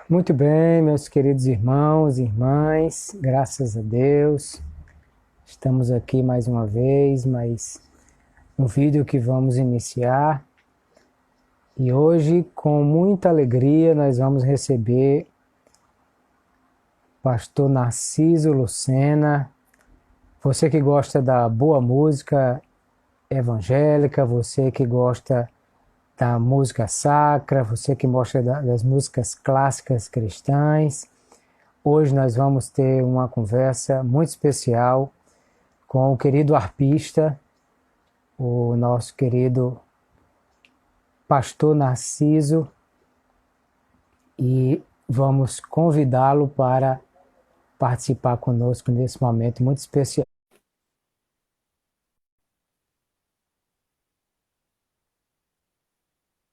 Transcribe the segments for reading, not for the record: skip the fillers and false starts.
Muito bem, meus queridos irmãos e irmãs, graças a Deus, estamos aqui mais uma vez, mais um vídeo que vamos iniciar. E hoje, com muita alegria, nós vamos receber o pastor Narciso Lucena. Você que gosta da boa música evangélica, você que gosta da música sacra, você que gosta das músicas clássicas cristãs. Hoje nós vamos ter uma conversa muito especial com o querido arpista, o nosso querido pastor Narciso, e vamos convidá-lo para participar conosco nesse momento muito especial.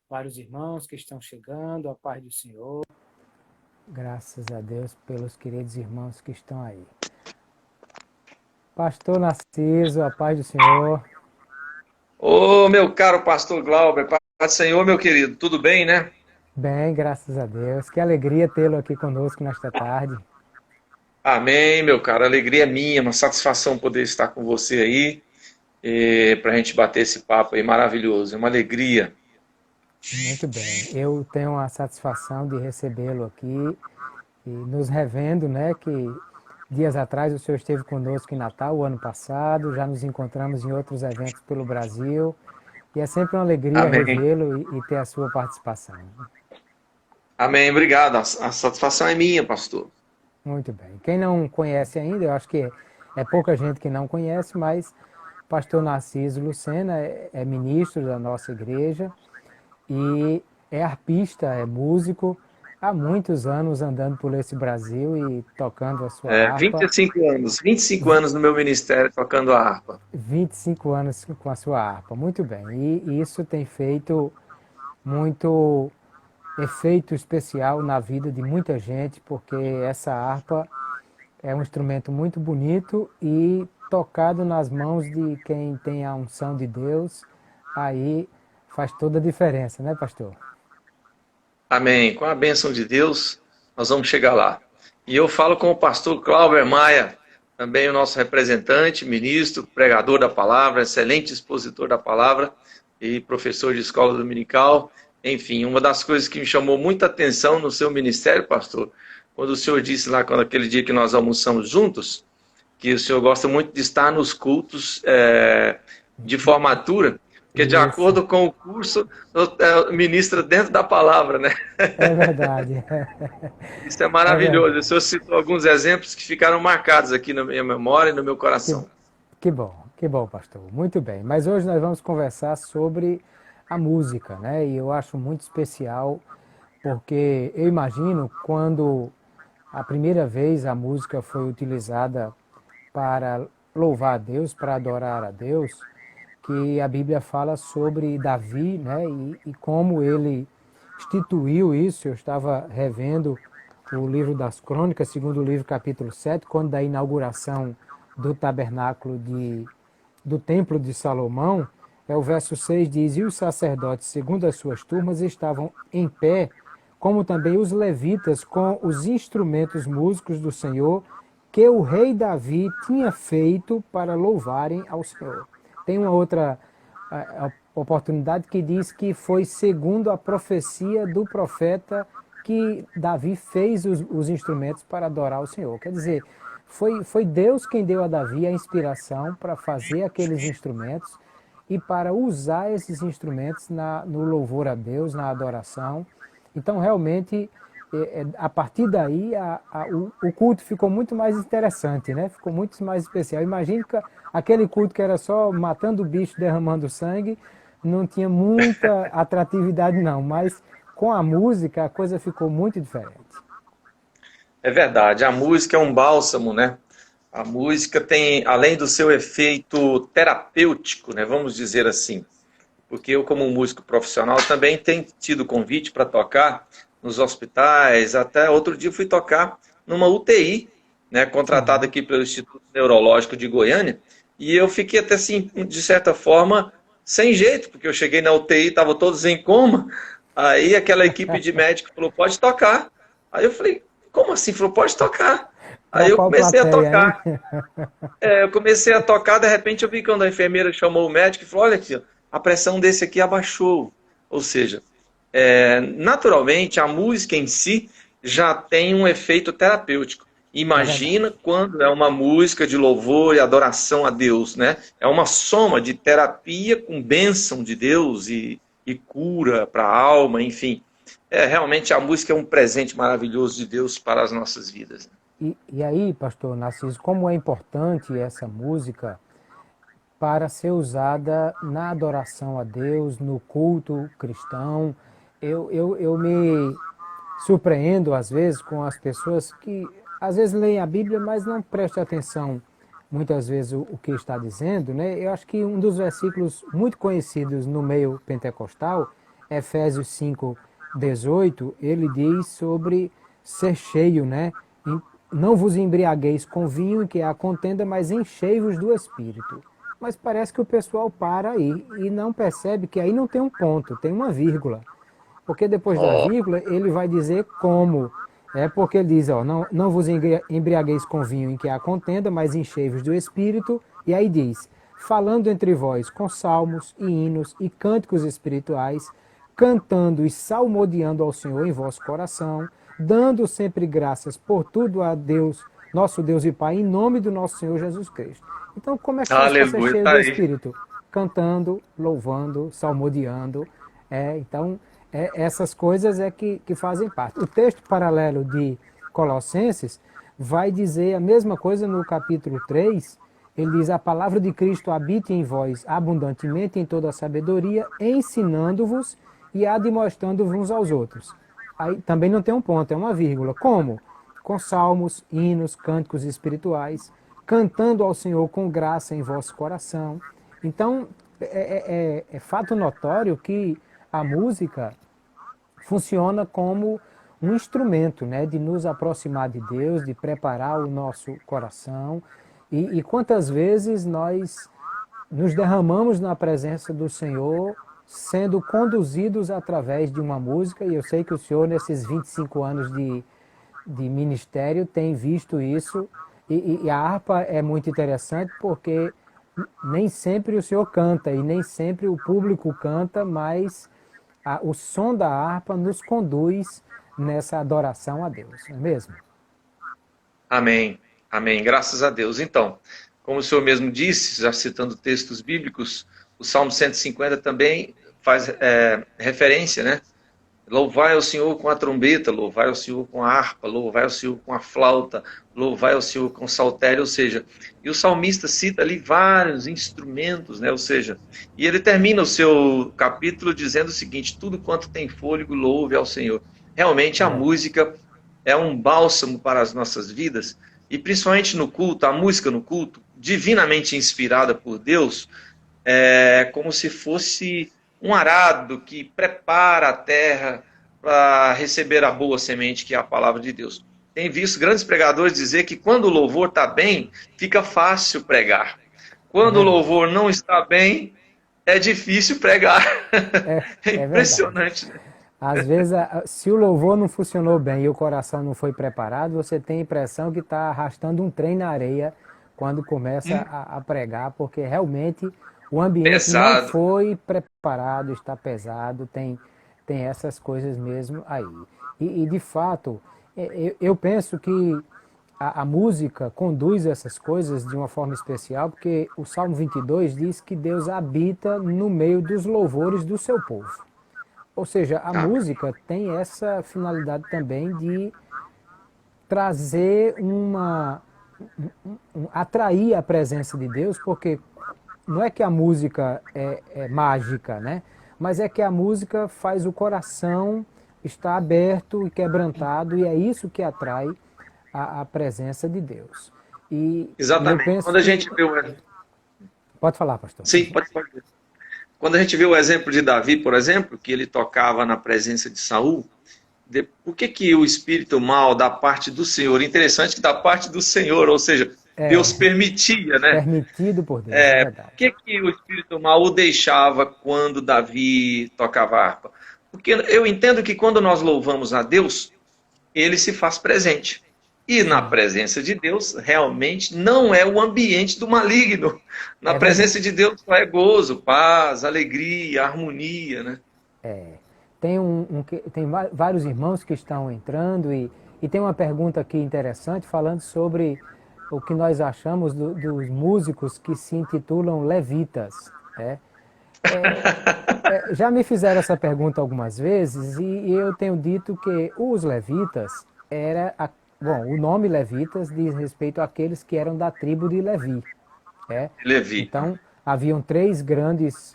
Para os irmãos que estão chegando, a paz do Senhor. Graças a Deus pelos queridos irmãos que estão aí. Pastor Narciso, a paz do Senhor. Ô, meu caro pastor Glauber, paz do Senhor, meu querido, tudo bem, né? Bem, graças a Deus. Que alegria tê-lo aqui conosco nesta tarde. Amém, meu caro, alegria é minha, uma satisfação poder estar com você aí, para a gente bater esse papo aí maravilhoso, é uma alegria. Muito bem. Eu tenho a satisfação de recebê-lo aqui e nos revendo, né, que dias atrás o senhor esteve conosco em Natal, o ano passado, já nos encontramos em outros eventos pelo Brasil, e é sempre uma alegria Amém, revê-lo e ter a sua participação. amém, obrigado, a satisfação é minha, pastor. Muito bem. Quem não conhece ainda, eu acho que é pouca gente que não conhece, mas pastor Narciso Lucena é ministro da nossa igreja e é arpista, é músico, há muitos anos andando por esse Brasil e tocando a sua É, harpa. 25 anos no meu ministério tocando a harpa. 25 anos com a sua harpa, muito bem. E isso tem feito muito efeito especial na vida de muita gente, porque essa harpa é um instrumento muito bonito e tocado nas mãos de quem tem a unção de Deus, aí faz toda a diferença, né, pastor? Amém, com a bênção de Deus, nós vamos chegar lá. E eu falo com o pastor Cláudio Maia, também o nosso representante, ministro, pregador da palavra, excelente expositor da palavra e professor de escola dominical. Enfim, uma das coisas que me chamou muita atenção no seu ministério, pastor, quando o senhor disse lá, quando aquele dia que nós almoçamos juntos, que o senhor gosta muito de estar nos cultos de formatura, porque de Isso, acordo com o curso, ministra dentro da palavra, né? é verdade. Isso é É maravilhoso. O verdade. senhor citou alguns exemplos que ficaram marcados aqui na minha memória e no meu Que, coração. que bom, pastor. Muito bem. Mas hoje nós vamos conversar sobre a música, né? E eu acho muito especial, porque eu imagino quando a primeira vez a música foi utilizada para louvar a Deus, para adorar a Deus, que a Bíblia fala sobre Davi, né? E como ele instituiu isso. Eu estava revendo o livro das Crônicas, segundo livro, capítulo 7, quando da inauguração do tabernáculo do templo de Salomão, o verso 6 diz: E os sacerdotes, segundo as suas turmas, estavam em pé, como também os levitas, com os instrumentos músicos do Senhor, que o rei Davi tinha feito para louvarem ao Senhor. Tem uma outra oportunidade que diz que foi segundo a profecia do profeta que Davi fez os instrumentos para adorar o Senhor. Quer dizer, foi Deus quem deu a Davi a inspiração para fazer aqueles instrumentos e para usar esses instrumentos no louvor a Deus, na adoração. Então, realmente, a partir daí, o culto ficou muito mais interessante, né? Ficou muito mais especial. Imagine que aquele culto que era só matando o bicho, derramando sangue, não tinha muita atratividade, não. Mas com a música, a coisa ficou muito diferente. É verdade, a música é um bálsamo, né? A música tem, além do seu efeito terapêutico, né, vamos dizer assim, porque eu, como músico profissional, também tenho tido convite para tocar nos hospitais. Até outro dia fui tocar numa UTI, né, contratada Sim. aqui pelo Instituto Neurológico de Goiânia, e eu fiquei até assim, de certa forma, sem jeito, porque eu cheguei na UTI, estavam todos em coma, aí aquela equipe de médicos falou, pode tocar. Aí eu falei, como assim? Ele falou, pode tocar. Para Aí eu qual comecei a plateia, tocar. hein? Eu comecei a tocar, de repente eu vi quando a enfermeira chamou o médico e falou, olha aqui, ó, a pressão desse aqui abaixou. Ou seja, naturalmente a música em si já tem um efeito terapêutico. É verdade. Imagina quando é uma música de louvor e adoração a Deus, né? É uma soma de terapia com bênção de Deus e cura para a alma, enfim. Realmente a música é um presente maravilhoso de Deus para as nossas vidas. E aí, pastor Narciso, como é importante essa música para ser usada na adoração a Deus, no culto cristão. Eu me surpreendo às vezes com as pessoas que às vezes leem a Bíblia, mas não prestam atenção muitas vezes o que está dizendo, né? Eu acho que um dos versículos muito conhecidos no meio pentecostal, Efésios 5:18, ele diz sobre ser cheio, né? Não vos embriagueis com vinho em que há contenda, mas enchei-vos do Espírito. Mas parece que o pessoal para aí e não percebe que aí não tem um ponto, tem uma vírgula. Porque depois da Oh, vírgula ele vai dizer como. É porque ele diz, ó, não vos embriagueis com vinho em que há contenda, mas enchei-vos do Espírito. E aí diz, falando entre vós com salmos e hinos e cânticos espirituais, cantando e salmodiando ao Senhor em vosso coração, dando sempre graças por tudo a Deus, nosso Deus e Pai, em nome do nosso Senhor Jesus Cristo. Então, como é que faz para ser aleluia, cheio tá do aí. Espírito? Cantando, louvando, salmodiando. Então, essas coisas que fazem parte. O texto paralelo de Colossenses vai dizer a mesma coisa no capítulo 3. Ele diz, a palavra de Cristo habite em vós abundantemente em toda a sabedoria, ensinando-vos e admoestando-vos uns aos outros. Aí também não tem um ponto, é uma vírgula. Como? Com salmos, hinos, cânticos espirituais, cantando ao Senhor com graça em vosso coração. Então, é fato notório que a música funciona como um instrumento, né, de nos aproximar de Deus, de preparar o nosso coração. E quantas vezes nós nos derramamos na presença do Senhor, sendo conduzidos através de uma música, e eu sei que o Senhor, nesses 25 anos de ministério, tem visto isso, e a harpa é muito interessante porque nem sempre o Senhor canta, e nem sempre o público canta, mas o som da harpa nos conduz nessa adoração a Deus, não é mesmo? Amém, amém, graças a Deus. Então, como o senhor mesmo disse, já citando textos bíblicos, o Salmo 150 também faz referência, né? Louvai ao Senhor com a trombeta, louvai ao Senhor com a harpa, louvai ao Senhor com a flauta, louvai ao Senhor com o saltério, ou seja, e o salmista cita ali vários instrumentos, né? Ou seja, e ele termina o seu capítulo dizendo o seguinte, tudo quanto tem fôlego, louve ao Senhor. Realmente É a verdade. música é um bálsamo para as nossas vidas, e principalmente no culto, a música no culto, divinamente inspirada por Deus, é como se fosse um arado que prepara a terra para receber a boa semente, que é a palavra de Deus. Tem visto grandes pregadores dizer que quando o louvor está bem, fica fácil pregar. É Quando o verdade. louvor não está bem, é difícil pregar. É É verdade. impressionante, né? Às vezes, se o louvor não funcionou bem e o coração não foi preparado, você tem a impressão que está arrastando um trem na areia quando começa a pregar, porque realmente o ambiente não Pesado. foi preparado, está pesado, tem essas coisas mesmo aí. E de fato, eu penso que a música conduz essas coisas de uma forma especial, porque o Salmo 22 diz que Deus habita no meio dos louvores do seu povo. Ou seja, a Amém. música tem essa finalidade também de trazer atrair a presença de Deus, porque não é que a música é mágica, né? Mas é que a música faz o coração estar aberto e quebrantado, e é isso que atrai a presença de Deus. E eu Exatamente. penso Quando a que. gente vê o... Pode falar, pastor. Sim, pode. Quando a gente vê o exemplo de Davi, por exemplo, que ele tocava na presença de Saul, por que o espírito mal da parte do Senhor? Interessante que da parte do Senhor, ou seja, Deus É permitia, né? permitido por Deus, é Por verdade. que o espírito mal o deixava quando Davi tocava harpa? Porque eu entendo que quando nós louvamos a Deus, ele se faz presente. E na Sim, presença de Deus, realmente não é o ambiente do maligno. Na é presença verdade. de Deus só é gozo, paz, alegria, harmonia, né? Tem, tem vários irmãos que estão entrando e tem uma pergunta aqui interessante falando sobre o que nós achamos dos músicos que se intitulam levitas. Né? Já me fizeram essa pergunta algumas vezes e eu tenho dito que os levitas bom, o nome levitas diz respeito àqueles que eram da tribo de Levi. É. Levi. Então, haviam três grandes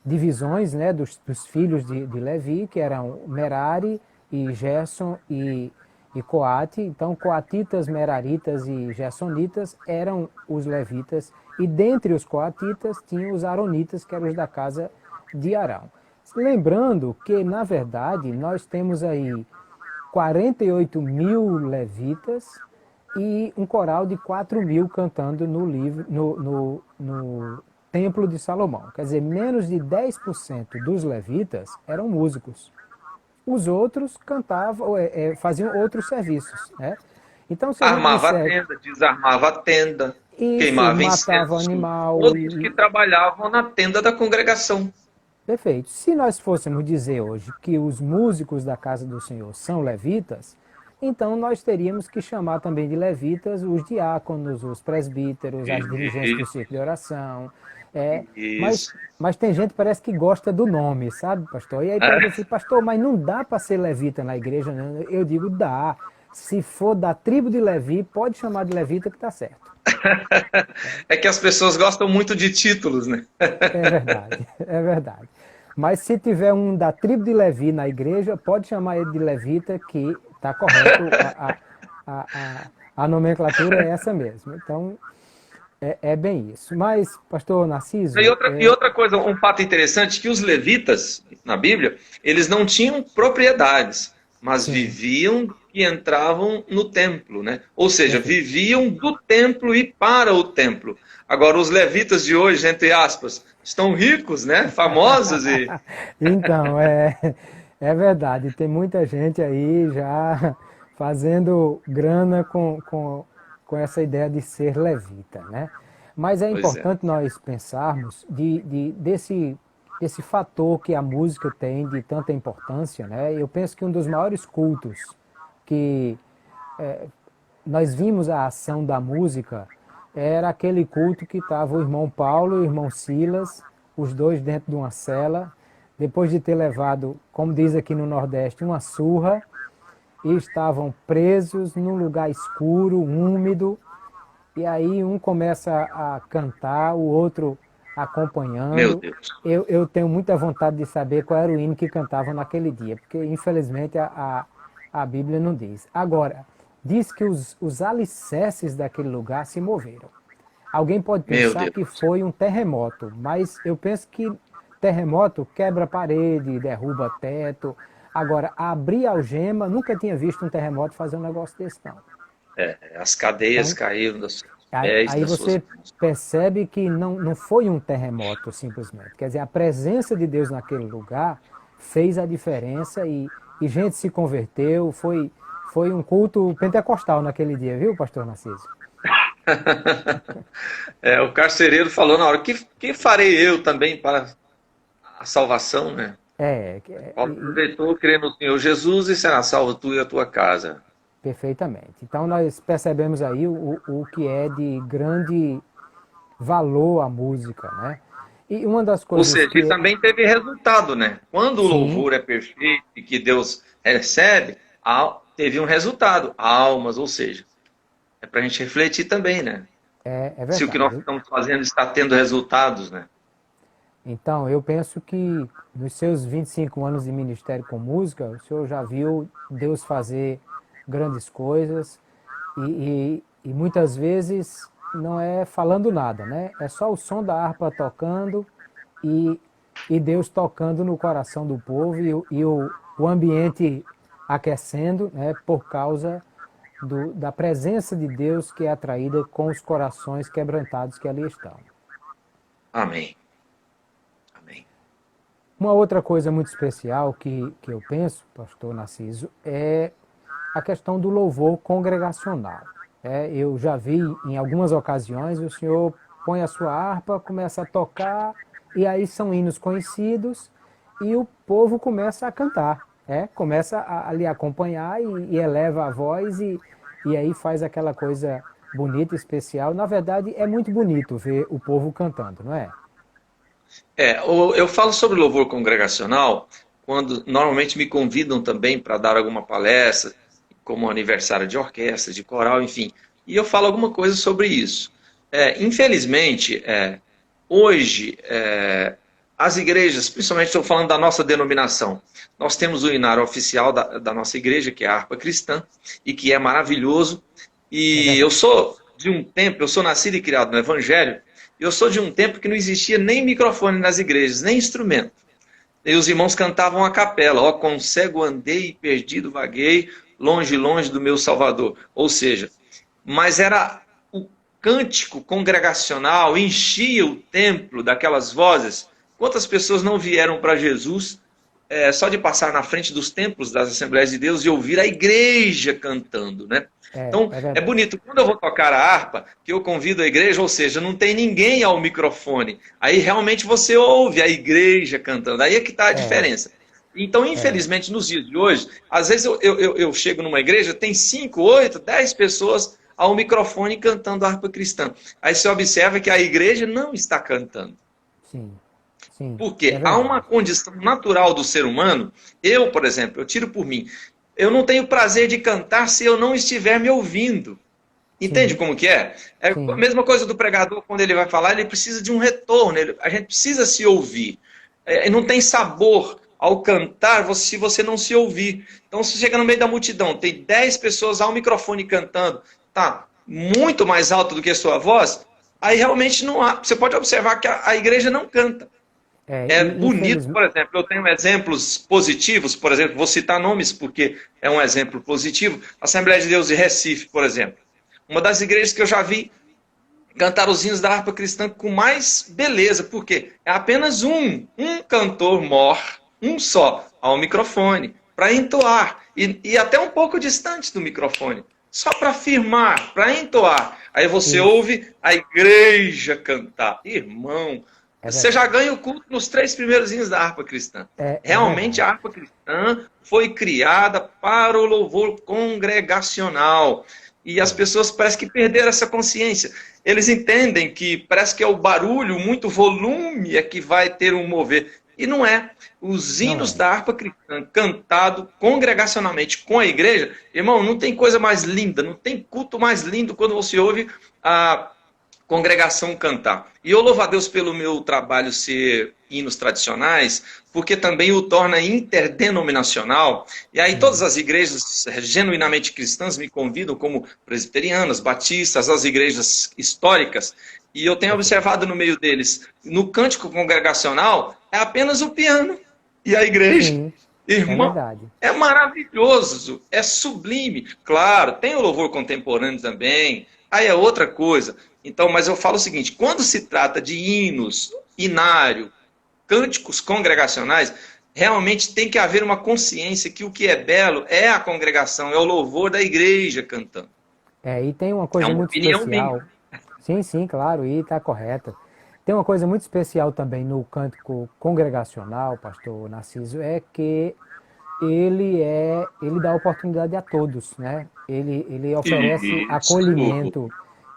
divisões, né, dos filhos de Levi, que eram Merari e Gerson e Coate. Então, coatitas, meraritas e gersonitas eram os levitas. E dentre os coatitas tinham os aronitas, que eram os da casa de Arão. Lembrando que, na verdade, nós temos aí 48 mil levitas e um coral de 4 mil cantando no livro, no Templo de Salomão. Quer dizer, menos de 10% dos levitas eram músicos. Os outros cantavam, faziam outros serviços. Né? Então, se a gente Armava a disser tenda, desarmava a tenda, isso, queimava matava incenso. animal Todos que e trabalhavam na tenda da congregação. perfeito. Se nós fôssemos dizer hoje que os músicos da casa do Senhor são levitas, então nós teríamos que chamar também de levitas os diáconos, os presbíteros, as dirigentes do Isso, círculo de oração. É, mas, isso. mas tem gente que parece que gosta do nome, sabe, pastor? E aí pergunta assim, pastor, mas não dá para ser levita na igreja, não? Eu digo, dá. Se for da tribo de Levi, pode chamar de levita que está certo. É que as pessoas gostam muito de títulos, né? É verdade, é verdade. Mas se tiver um da tribo de Levi na igreja, pode chamar ele de levita, que está correto, a nomenclatura é essa mesmo. Então, é bem isso. Mas, pastor E Narciso, outra, e outra coisa, um fato interessante, que os levitas, na Bíblia, eles não tinham propriedades, mas sim, viviam e entravam no templo, né? Ou seja, perfeito. viviam do templo e para o templo. Agora, os levitas de hoje, entre aspas, estão ricos, né? Famosos e... Então, é verdade. Tem muita gente aí já fazendo grana com essa ideia de ser levita, né? Mas é Pois é. importante nós pensarmos desse fator que a música tem de tanta importância, né? Eu penso que um dos maiores cultos que nós vimos a ação da música, era aquele culto que estava o irmão Paulo e o irmão Silas, os dois dentro de uma cela, depois de ter levado, como diz aqui no Nordeste, uma surra, e estavam presos num lugar escuro, úmido, e aí um começa a cantar, o outro Meu acompanhando. Deus. Eu tenho muita vontade de saber qual era o hino que cantavam naquele dia, porque infelizmente a Bíblia não diz. Agora, diz que os alicerces daquele lugar se moveram. Alguém pode Meu pensar que Deus. foi um terremoto, mas eu penso que terremoto quebra parede, derruba teto. Agora, abrir algema, nunca tinha visto um terremoto fazer um negócio desse, não. As cadeias Então, caíram dos seus aí, pés, aí das suas você mãos. percebe que não foi um terremoto simplesmente. Quer dizer, a presença de Deus naquele lugar fez a diferença e gente se converteu. Foi um culto pentecostal naquele dia, viu, pastor Narciso? O carcereiro falou na hora, que farei eu também para a salvação, né? É, Paulo aproveitou, crendo no Senhor Jesus e será salvo tu e a tua casa. perfeitamente. Então nós percebemos aí o que é de grande valor a música, né? E uma das Ou coisas seja, e que, também teve resultado, né? Quando o sim, louvor é perfeito e que Deus recebe, teve um resultado, almas, ou seja, é para a gente refletir também, né? é Se o que nós verdade. estamos fazendo está tendo resultados, né? Então, eu penso que nos seus 25 anos de ministério com música, o senhor já viu Deus fazer grandes coisas e muitas vezes não é falando nada, né? É só o som da harpa tocando e, e Deus tocando no coração do povo o ambiente aquecendo, né? Por causa da presença de Deus que é atraída com os corações quebrantados que ali estão. Amém. Amém. Uma outra coisa muito especial que eu penso, pastor Narciso, é a questão do louvor congregacional. Eu já vi em algumas ocasiões o senhor põe a sua harpa, começa a tocar, e aí são hinos conhecidos, e o povo começa a cantar, começa a lhe acompanhar e eleva a voz, e aí faz aquela coisa bonita, especial. Na verdade, é muito bonito ver o povo cantando, não é? Eu falo sobre louvor congregacional quando normalmente me convidam também para dar alguma palestra, como aniversário de orquestra, de coral, enfim. E eu falo alguma coisa sobre isso. Infelizmente, hoje, as igrejas, principalmente estou falando da nossa denominação, nós temos o inário oficial da nossa igreja, que é a harpa cristã, e que é maravilhoso. E eu sou de um tempo, eu sou nascido e criado no Evangelho, e eu sou de um tempo que não existia nem microfone nas igrejas, nem instrumento. E os irmãos cantavam a capela, ó, com cego andei, perdido vaguei, longe, longe do meu Salvador. Ou seja, mas era o cântico congregacional, enchia o templo daquelas vozes. Quantas pessoas não vieram para Jesus só de passar na frente dos templos das Assembleias de Deus e ouvir a igreja cantando, né? Então, é bonito. Quando eu vou tocar a harpa, que eu convido a igreja, ou seja, não tem ninguém ao microfone. Aí realmente você ouve a igreja cantando. Aí é que está a diferença. Então, infelizmente, nos dias de hoje, às vezes eu chego numa igreja, tem 5, 8, 10 pessoas ao microfone cantando a harpa cristã. Aí você observa que a igreja não está cantando. Sim. Sim, porque há uma condição natural do ser humano. Eu, por exemplo, eu tiro por mim. Eu não tenho prazer de cantar se eu não estiver me ouvindo. Entende como que é? É a mesma coisa do pregador, quando ele vai falar, ele precisa de um retorno. A gente precisa se ouvir. Não tem sabor ao cantar se você não se ouvir. Então, se você chega no meio da multidão, tem 10 pessoas ao microfone cantando, tá muito mais alto do que a sua voz, aí realmente não há. Você pode observar que a igreja não canta. É bonito, por exemplo, eu tenho exemplos positivos, por exemplo, vou citar nomes porque é um exemplo positivo. Assembleia de Deus de Recife, por exemplo. Uma das igrejas que eu já vi cantar os hinos da harpa cristã com mais beleza, porque é apenas um cantor mor, um só, ao microfone, para entoar, e até um pouco distante do microfone, só para afirmar, para entoar. Aí você ouve a igreja cantar. Irmão, você já ganha o culto nos 3 primeiros hinos da harpa cristã. Realmente a harpa cristã foi criada para o louvor congregacional. E as pessoas parecem que perderam essa consciência. Eles entendem que parece que é o barulho, muito volume é que vai ter um mover. E não é. Os hinos da harpa cristã cantado congregacionalmente com a igreja, irmão, não tem coisa mais linda, não tem culto mais lindo quando você ouve a congregação cantar. E eu louvo a Deus pelo meu trabalho ser hinos tradicionais, porque também o torna interdenominacional. E aí todas as igrejas genuinamente cristãs me convidam, como presbiterianas, batistas, as igrejas históricas. E eu tenho observado no meio deles, no cântico congregacional, é apenas o piano e a igreja. Sim, irmão, é maravilhoso, é sublime. Claro, tem o louvor contemporâneo também, aí é outra coisa. Então, mas eu falo o seguinte, quando se trata de hinos, inário, cânticos congregacionais, realmente tem que haver uma consciência que o que é belo é a congregação, é o louvor da igreja cantando. E tem uma coisa muito especial. Minha. Sim, claro, e está correta. Tem uma coisa muito especial também no cântico congregacional, pastor Narciso, é que ele dá oportunidade a todos, né? Ele oferece acolhimento.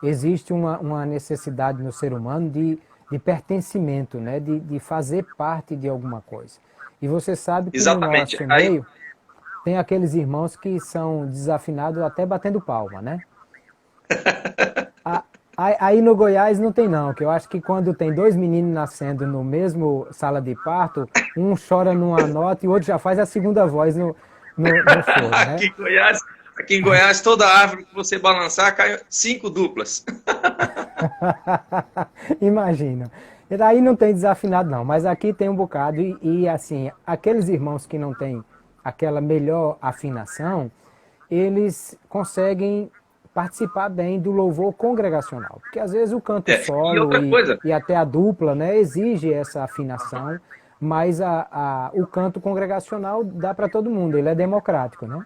Existe uma necessidade no ser humano de pertencimento, né? De fazer parte de alguma coisa. E você sabe que no nosso meio tem aqueles irmãos que são desafinados até batendo palma, né? Aí no Goiás não tem não, que eu acho que quando tem 2 meninos nascendo no mesmo sala de parto, um chora numa nota e o outro já faz a segunda voz no choro, né? Aqui em Goiás, toda árvore que você balançar, cai 5 duplas. Imagina. E daí não tem desafinado não, mas aqui tem um bocado e assim, aqueles irmãos que não têm aquela melhor afinação, eles conseguem participar bem do louvor congregacional. Porque às vezes o canto solo e até a dupla, né, exige essa afinação, mas o canto congregacional dá para todo mundo, ele é democrático, né?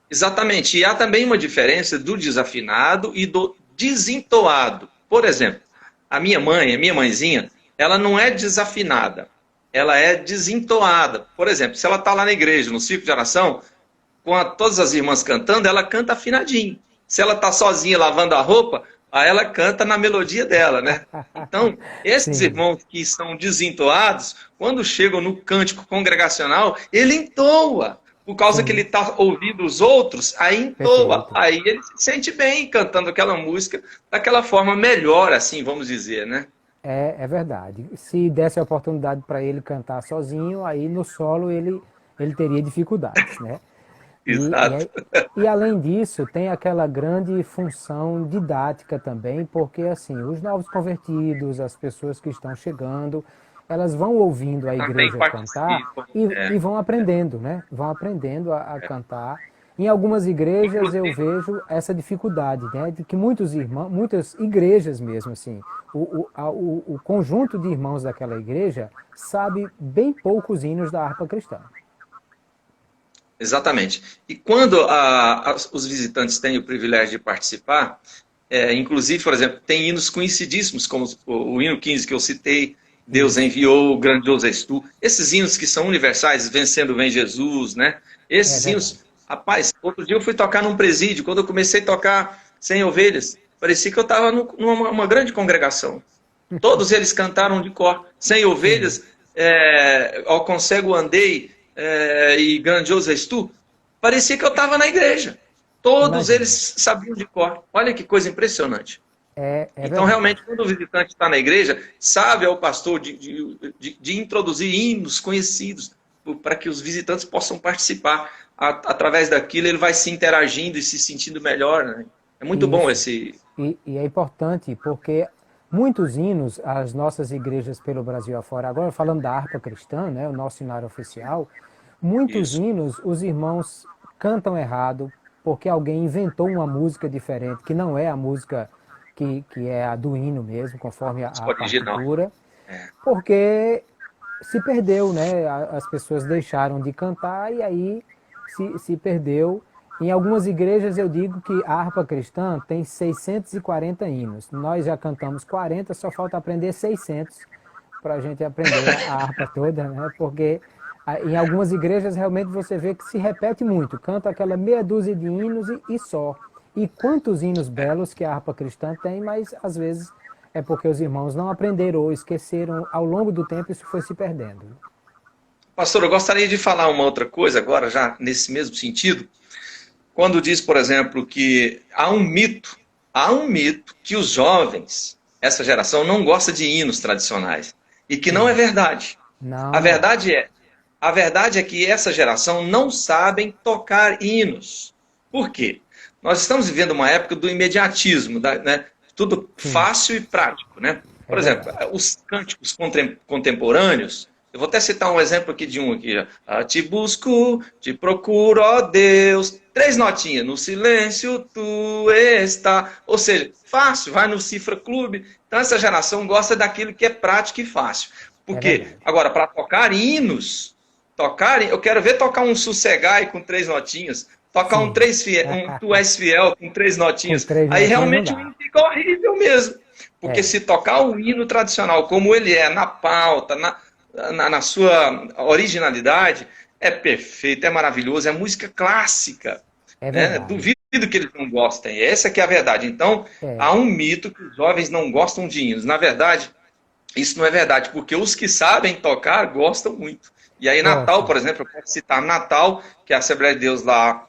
Exatamente. E há também uma diferença do desafinado e do desentoado. Por exemplo, a minha mãezinha, ela não é desafinada, ela é desentoada. Por exemplo, se ela está lá na igreja, no círculo de oração, todas as irmãs cantando, ela canta afinadinho. Se ela está sozinha lavando a roupa, aí ela canta na melodia dela, né? Então, esses Sim, irmãos que são desentoados, quando chegam no cântico congregacional, ele entoa. Por causa que ele sim, está ouvindo os outros, aí entoa. perfeito. Aí ele se sente bem cantando aquela música daquela forma melhor, assim, vamos dizer, né? É verdade. Se desse a oportunidade para ele cantar sozinho, aí no solo ele teria dificuldades, né? E, e, Exato. aí- e além disso, tem aquela grande função didática também, porque assim, os novos convertidos, as pessoas que estão chegando, elas vão ouvindo a Também igreja cantar participam. e vão aprendendo, né? Vão aprendendo a cantar. Em algumas igrejas eu Inclusive, vejo essa dificuldade, né? De que muitos irmãos, muitas igrejas mesmo, assim, o conjunto de irmãos daquela igreja sabe bem poucos hinos da harpa cristã. exatamente. E quando os visitantes têm o privilégio de participar, inclusive, por exemplo, tem hinos conhecidíssimos, como o hino 15 que eu citei, Deus Isso, enviou, grandioso és tu. Esses hinos que são universais, Vencendo vem Jesus, né? é Esses verdade. hinos, rapaz, outro dia eu fui tocar num presídio, quando eu comecei a tocar Sem Ovelhas, parecia que eu estava numa grande congregação. Todos eles cantaram de cor. Sem Sim, ovelhas, ao concego andei, e grandioso és tu. Parecia que eu estava na igreja. Todos eles imagino. sabiam de cor. Olha que coisa impressionante. É Então, verdade. realmente, quando o visitante está na igreja, sabe ao pastor de introduzir hinos conhecidos para que os visitantes possam participar. Através daquilo, ele vai se interagindo e se sentindo melhor. Né? É muito bom Isso. esse. E é importante porque muitos hinos, as nossas igrejas pelo Brasil afora, agora falando da harpa cristã, né, o nosso cenário oficial, muitos Isso. hinos os irmãos cantam errado porque alguém inventou uma música diferente, que não é a música que é a do hino mesmo, conforme a Original. partitura, É. porque se perdeu, né? As pessoas deixaram de cantar e aí se perdeu. Em algumas igrejas eu digo que a harpa cristã tem 640 hinos. Nós já cantamos 40, só falta aprender 600 para a gente aprender a harpa toda, né? Porque em algumas igrejas realmente você vê que se repete muito, canta aquela meia dúzia de hinos e só. E quantos hinos belos que a harpa cristã tem, mas às vezes é porque os irmãos não aprenderam ou esqueceram ao longo do tempo, isso foi se perdendo. Pastor, eu gostaria de falar uma outra coisa agora, já nesse mesmo sentido. Quando diz, por exemplo, que há um mito que os jovens, essa geração, não gosta de hinos tradicionais. E que não é Sim. verdade. Não, A não é. verdade é, a verdade é que essa geração não sabem tocar hinos. Por quê? Nós estamos vivendo uma época do imediatismo, né? Tudo Sim, fácil e prático, né? é Por exemplo, verdade. os cânticos contemporâneos, eu vou até citar um exemplo aqui de um aqui. Te busco, te procuro, ó Deus. Três notinhas, no silêncio tu está. Ou seja, fácil, vai no Cifra Clube. Então essa geração gosta daquilo que é prático e fácil. Por É quê? verdade. Agora, para tocar hinos, eu quero ver tocar um Sossegai com três notinhas, tocar Sim. um Tu És Fiel com três Com notinhas. três Aí notinhas não realmente o dá. hino fica horrível mesmo. Porque É, se tocar o hino tradicional como ele é, na pauta, na sua originalidade, é perfeito, é maravilhoso, é música clássica. é Né? verdade. Duvido que eles não gostem. Essa que é a verdade. Então, há É. um mito que os jovens não gostam de hinos. Na verdade, isso não é verdade, porque os que sabem tocar gostam muito. E aí, Natal, Gostam. por exemplo, eu posso citar Natal, que é a Assembleia de Deus lá,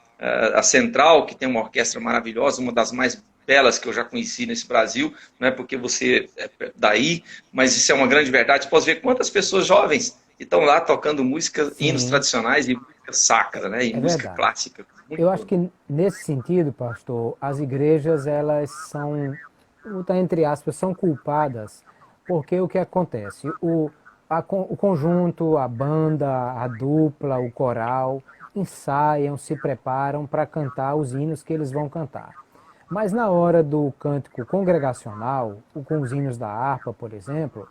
a Central, que tem uma orquestra maravilhosa, uma das mais belas que eu já conheci nesse Brasil, não é porque você é daí, mas isso é uma grande verdade. Você pode ver quantas pessoas jovens estão lá tocando música, hinos Sim, tradicionais e música sacra, né? E é música verdade. clássica. Muito Eu acho bom. que nesse sentido, pastor, as igrejas elas são, tá entre aspas, são culpadas, porque o que acontece? O conjunto, a banda, a dupla, o coral ensaiam, se preparam para cantar os hinos que eles vão cantar. Mas na hora do cântico congregacional, com os hinos da harpa, por exemplo,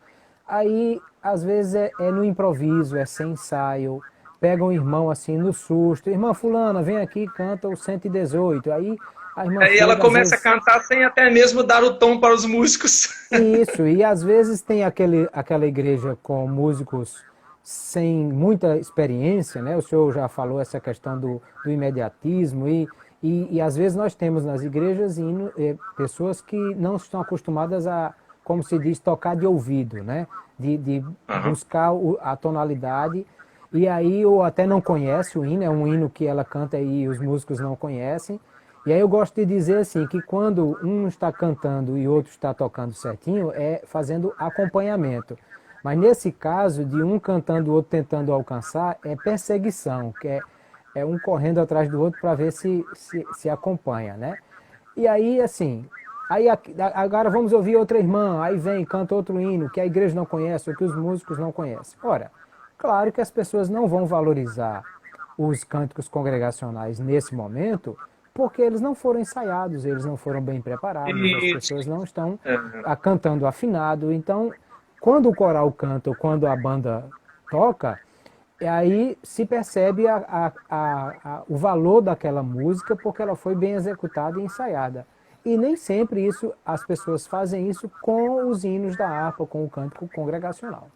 aí às vezes é no improviso, é sem ensaio, pegam o irmão assim no susto. Irmã fulana, vem aqui, canta o 118. Aí a irmã Aí ela chega, às começa a vezes... cantar sem até mesmo dar o tom para os músicos. Isso, e às vezes tem aquela igreja com músicos sem muita experiência, né? O senhor já falou essa questão do imediatismo, e às vezes nós temos nas igrejas pessoas que não estão acostumadas a, como se diz, tocar de ouvido, né? De Aham. buscar a tonalidade, e aí ou até não conhece o hino, é um hino que ela canta e os músicos não conhecem. E aí eu gosto de dizer assim, que quando um está cantando e outro está tocando certinho, é fazendo acompanhamento. Mas nesse caso, de um cantando e o outro tentando alcançar, é perseguição, que é um correndo atrás do outro para ver se acompanha, né? E aí, assim, agora vamos ouvir outra irmã, aí vem, canta outro hino que a igreja não conhece ou que os músicos não conhecem. Ora, claro que as pessoas não vão valorizar os cânticos congregacionais nesse momento, porque eles não foram ensaiados, eles não foram bem preparados, as Isso. pessoas não estão É, cantando afinado. Então, quando o coral canta ou quando a banda toca, aí se percebe o valor daquela música porque ela foi bem executada e ensaiada. E nem sempre isso as pessoas fazem isso com os hinos da harpa, com o cântico congregacional.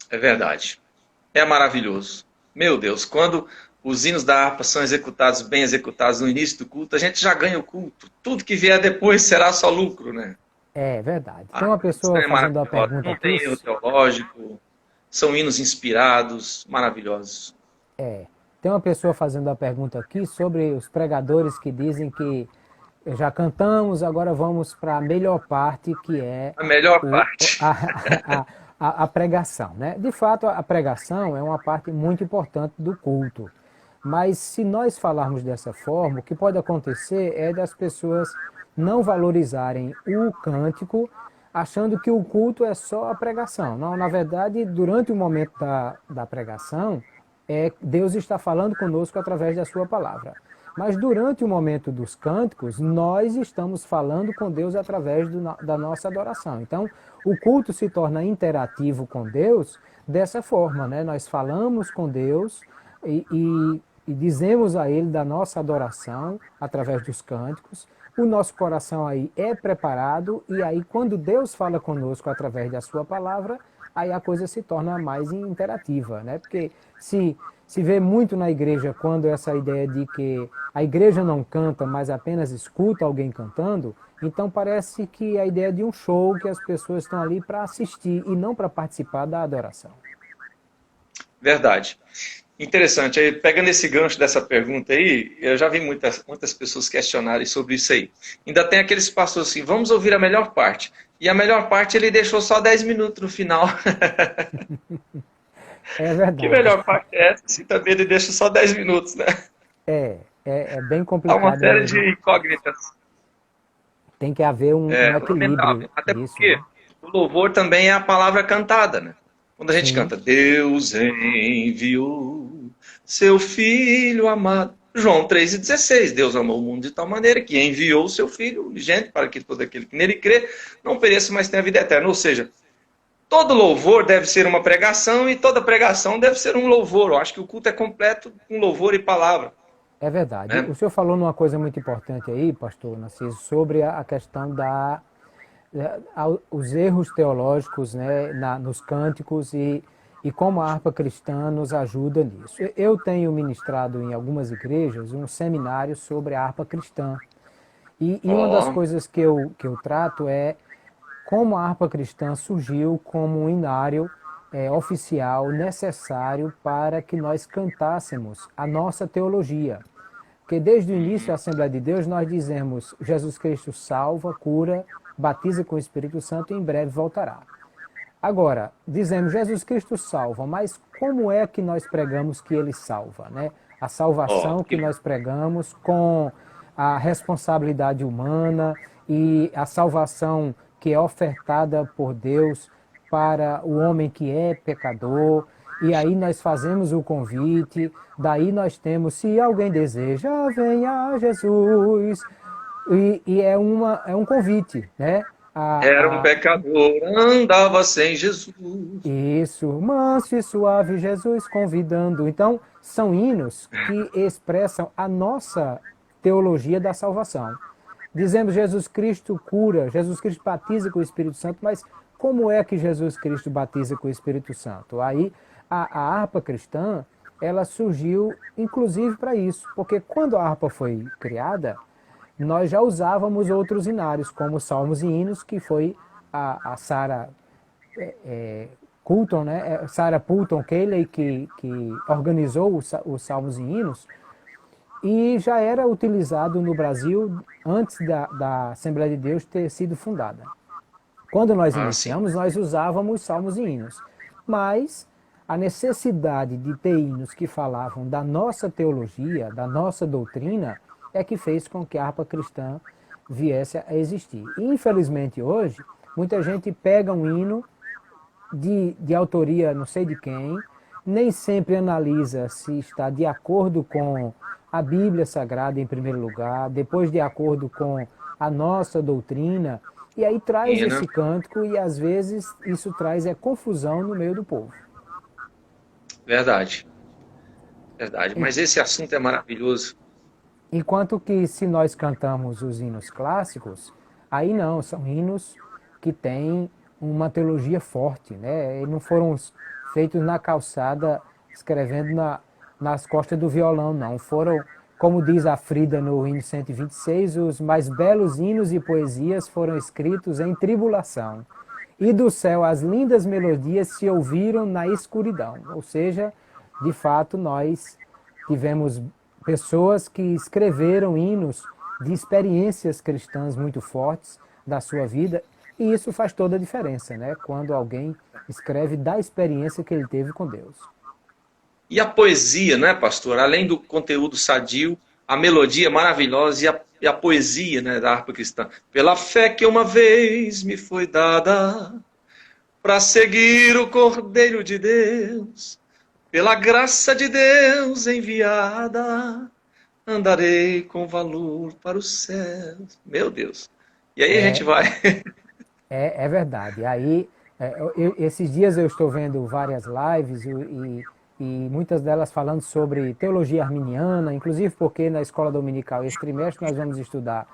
é verdade. É maravilhoso. Meu Deus, quando os hinos da harpa são executados, bem executados no início do culto, a gente já ganha o culto. Tudo que vier depois será só lucro, né? É verdade. Tem Ah, uma isso pessoa é fazendo uma maravilhoso. pergunta Não aqui. tem erro teológico, são hinos inspirados, maravilhosos. Tem uma pessoa fazendo a pergunta aqui sobre os pregadores que dizem que já cantamos, agora vamos para a melhor parte, que é A melhor o, parte. a pregação. Né? De fato, a pregação é uma parte muito importante do culto. Mas se nós falarmos dessa forma, o que pode acontecer é das pessoas não valorizarem o cântico, achando que o culto é só a pregação. Não, na verdade, durante o momento da pregação, Deus está falando conosco através da sua palavra. Mas durante o momento dos cânticos, nós estamos falando com Deus através da nossa adoração. Então, o culto se torna interativo com Deus dessa forma, né? Nós falamos com Deus e dizemos a Ele da nossa adoração através dos cânticos. O nosso coração aí é preparado e aí quando Deus fala conosco através da sua palavra, aí a coisa se torna mais interativa, né? Porque se vê muito na igreja quando essa ideia de que a igreja não canta, mas apenas escuta alguém cantando, então parece que a ideia de um show que as pessoas estão ali para assistir e não para participar da adoração. Verdade. Interessante. Aí, pegando esse gancho dessa pergunta aí, eu já vi muitas pessoas questionarem sobre isso aí. Ainda tem aqueles pastores assim, vamos ouvir a melhor parte. E a melhor parte ele deixou só 10 minutos no final. É Que verdade. melhor parte é essa? Se também ele deixa só 10 minutos, né? É bem Há uma complicado série mesmo. de incógnitas. Tem que haver um É equilíbrio lamentável. Até nisso, né? porque o louvor também é a palavra cantada, né? Quando a gente Sim, canta, Deus enviou seu Filho amado. João 3,16, Deus amou o mundo de tal maneira que enviou o seu Filho unigênito para que todo aquele que nele crê não pereça, mas tenha vida eterna. Ou seja, todo louvor deve ser uma pregação e toda pregação deve ser um louvor. Eu acho que o culto é completo com louvor e palavra, é verdade. né? O senhor falou numa coisa muito importante aí, pastor Narciso, sobre a questão os erros teológicos, né, nos cânticos e como a harpa cristã nos ajuda nisso. Eu tenho ministrado em algumas igrejas um seminário sobre a harpa cristã. E uma das Ó, coisas que eu trato é como a harpa cristã surgiu como um inário oficial necessário para que nós cantássemos a nossa teologia. Porque desde o início da Assembleia de Deus nós dizemos Jesus Cristo salva, cura, batiza com o Espírito Santo e em breve voltará. Agora, dizemos Jesus Cristo salva, mas como é que nós pregamos que ele salva, né? A salvação que nós pregamos com a responsabilidade humana e a salvação que é ofertada por Deus para o homem que é pecador. E aí nós fazemos o convite, daí nós temos, se alguém deseja, venha a Jesus. E é um convite, né? Era um a, pecador, andava sem Jesus. isso, manso e suave Jesus convidando. Então, são hinos que expressam a nossa teologia da salvação. Dizemos Jesus Cristo cura, Jesus Cristo batiza com o Espírito Santo, mas como é que Jesus Cristo batiza com o Espírito Santo? Aí, a harpa cristã, ela surgiu inclusive para isso, porque quando a harpa foi criada, nós já usávamos outros hinários, como salmos e hinos, que foi a Sarah Coulton, né? Sarah Pulton Cayley, que organizou os salmos e hinos, e já era utilizado no Brasil antes da Assembleia de Deus ter sido fundada. Quando nós Ah, sim. iniciamos, nós usávamos salmos e hinos, mas a necessidade de ter hinos que falavam da nossa teologia, da nossa doutrina, é que fez com que a harpa cristã viesse a existir. E, infelizmente, hoje, muita gente pega um hino de autoria não sei de quem, nem sempre analisa se está de acordo com a Bíblia Sagrada em primeiro lugar, depois de acordo com a nossa doutrina, e aí traz Hino. esse cântico e às vezes isso traz confusão no meio do povo. Verdade, verdade. Mas esse assunto é maravilhoso. Enquanto que se nós cantamos os hinos clássicos, aí não, são hinos que têm uma teologia forte, né? E não foram feitos na calçada, escrevendo nas costas do violão, não. Foram, como diz a Frida no hino 126, os mais belos hinos e poesias foram escritos em tribulação. E do céu as lindas melodias se ouviram na escuridão. Ou seja, de fato, nós tivemos pessoas que escreveram hinos de experiências cristãs muito fortes da sua vida, e isso faz toda a diferença, né? Quando alguém escreve da experiência que ele teve com Deus. E a poesia, né, pastor? Além do conteúdo sadio, a melodia maravilhosa e a poesia, né, da harpa cristã. Pela fé que uma vez me foi dada para seguir o Cordeiro de Deus, pela graça de Deus enviada, andarei com valor para os céus. Meu Deus. E aí a gente É, vai. é verdade. Aí, esses dias eu estou vendo várias lives e muitas delas falando sobre teologia arminiana, inclusive porque na escola dominical esse trimestre nós vamos estudar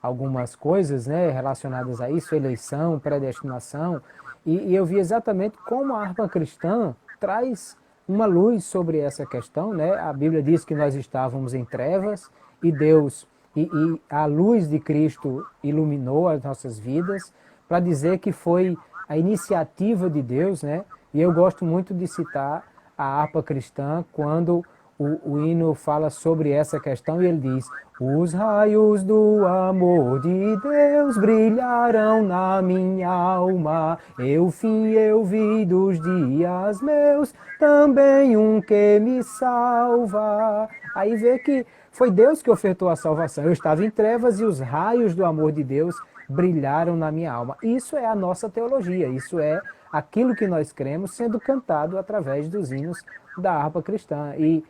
algumas coisas, né, relacionadas a isso, eleição, predestinação, e eu vi exatamente como a harpa cristã traz uma luz sobre essa questão, né? A Bíblia diz que nós estávamos em trevas e Deus e a luz de Cristo iluminou as nossas vidas, para dizer que foi a iniciativa de Deus, né? E eu gosto muito de citar a harpa cristã quando o hino fala sobre essa questão e ele diz: os raios do amor de Deus brilharão na minha alma, eu vi dos dias meus, também um que me salva. Aí vê que foi Deus que ofertou a salvação. Eu estava em trevas e os raios do amor de Deus brilharam na minha alma. Isso é a nossa teologia, isso é aquilo que nós cremos sendo cantado através dos hinos da harpa cristã. E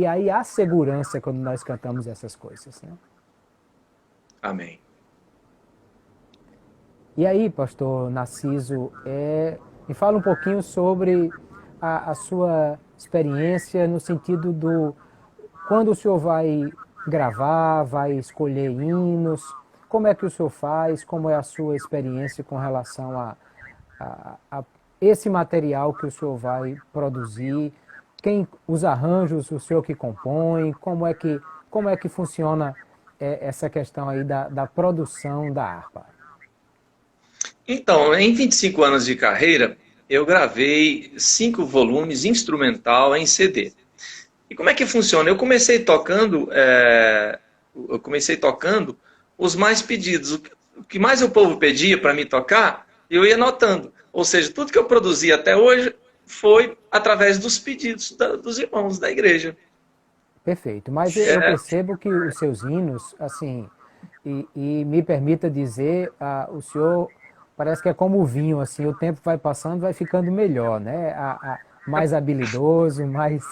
aí há segurança quando nós cantamos essas coisas, né? Amém. E aí, pastor Narciso, me fala um pouquinho sobre a sua experiência no sentido do quando o senhor vai gravar, vai escolher hinos, como é que o senhor faz, como é a sua experiência com relação a esse material que o senhor vai produzir, quem os arranjos, o senhor que compõe, como é que funciona essa questão aí da produção da harpa? Então, em 25 anos de carreira, eu gravei 5 volumes instrumental em CD. E como é que funciona? Eu comecei tocando os mais pedidos. O que mais o povo pedia para me tocar, eu ia anotando. Ou seja, tudo que eu produzi até hoje foi através dos pedidos dos irmãos da igreja. Perfeito, mas eu percebo que os seus hinos, assim, e me permita dizer, o senhor parece que é como o vinho, assim, o tempo vai passando, vai ficando melhor, né? Mais habilidoso, mais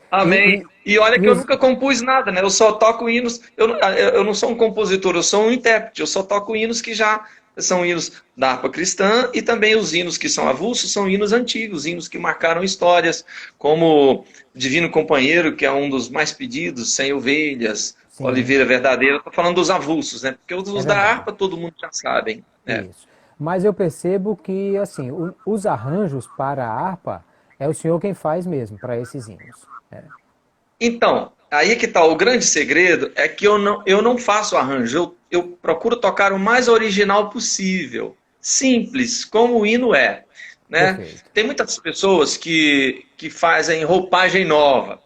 Amém. E olha e que eu os, nunca compus nada, né? Eu só toco hinos. Eu não sou um compositor, eu sou um intérprete. Eu só toco hinos que já são hinos da harpa cristã, e também os hinos que são avulsos são hinos antigos, hinos que marcaram histórias, como Divino Companheiro, que é um dos mais pedidos, Sem Ovelhas, Sim, Oliveira Verdadeira. Estou falando dos avulsos, né? Porque é os da verdade. harpa todo mundo já sabe, né? Isso. Mas eu percebo que, assim, os arranjos para a harpa é o senhor quem faz mesmo, para esses hinos. É. Então, aí que está o grande segredo, é que eu não faço arranjo, eu procuro tocar o mais original possível, simples, como o hino é, né? Perfeito. Tem muitas pessoas que fazem roupagem nova,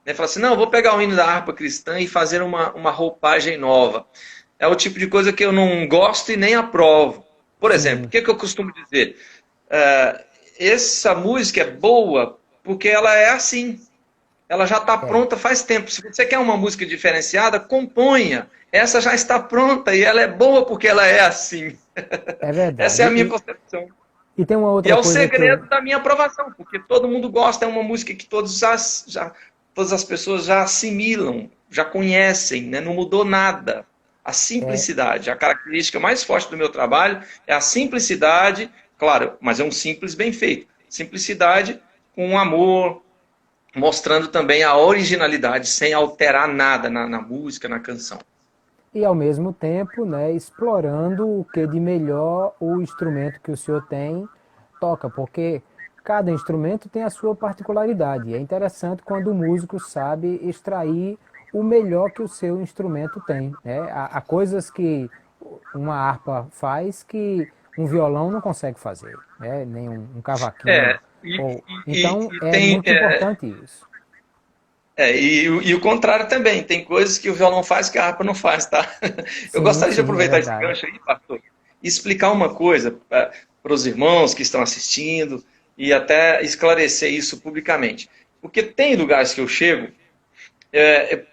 né? Fala assim, não, eu vou pegar o hino da harpa cristã e fazer uma roupagem nova. É o tipo de coisa que eu não gosto e nem aprovo. Por exemplo, o Sim, que, que eu costumo dizer? Uh, essa música é boa porque ela é assim, ela já está é. pronta faz tempo. Se você quer uma música diferenciada, componha. Essa já está pronta e ela é boa porque ela é assim. É Essa é verdade. a minha concepção. E tem uma E é outra o coisa que eu. segredo da minha aprovação, porque todo mundo gosta, é uma música que todas as pessoas já assimilam, já conhecem, né? Não mudou nada. A É, simplicidade, a característica mais forte do meu trabalho é a simplicidade, claro, mas é um simples bem feito. Simplicidade com amor, mostrando também a originalidade, sem alterar nada na música, na canção. e ao mesmo tempo, né, explorando o que de melhor o instrumento que o senhor tem toca, porque cada instrumento tem a sua particularidade. E é interessante quando o músico sabe extrair o melhor que o seu instrumento tem, né? Há coisas que uma harpa faz que um violão não consegue fazer, né? Nem um cavaquinho. É, e, Ou... e, Então e é tem. muito importante isso. E o contrário também, tem coisas que o violão faz que a harpa não faz, tá? Eu Sim, gostaria de sim, é aproveitar esse verdade. gancho aí, pastor, e explicar uma coisa para os irmãos que estão assistindo e até esclarecer isso publicamente. Porque tem lugares que eu chego,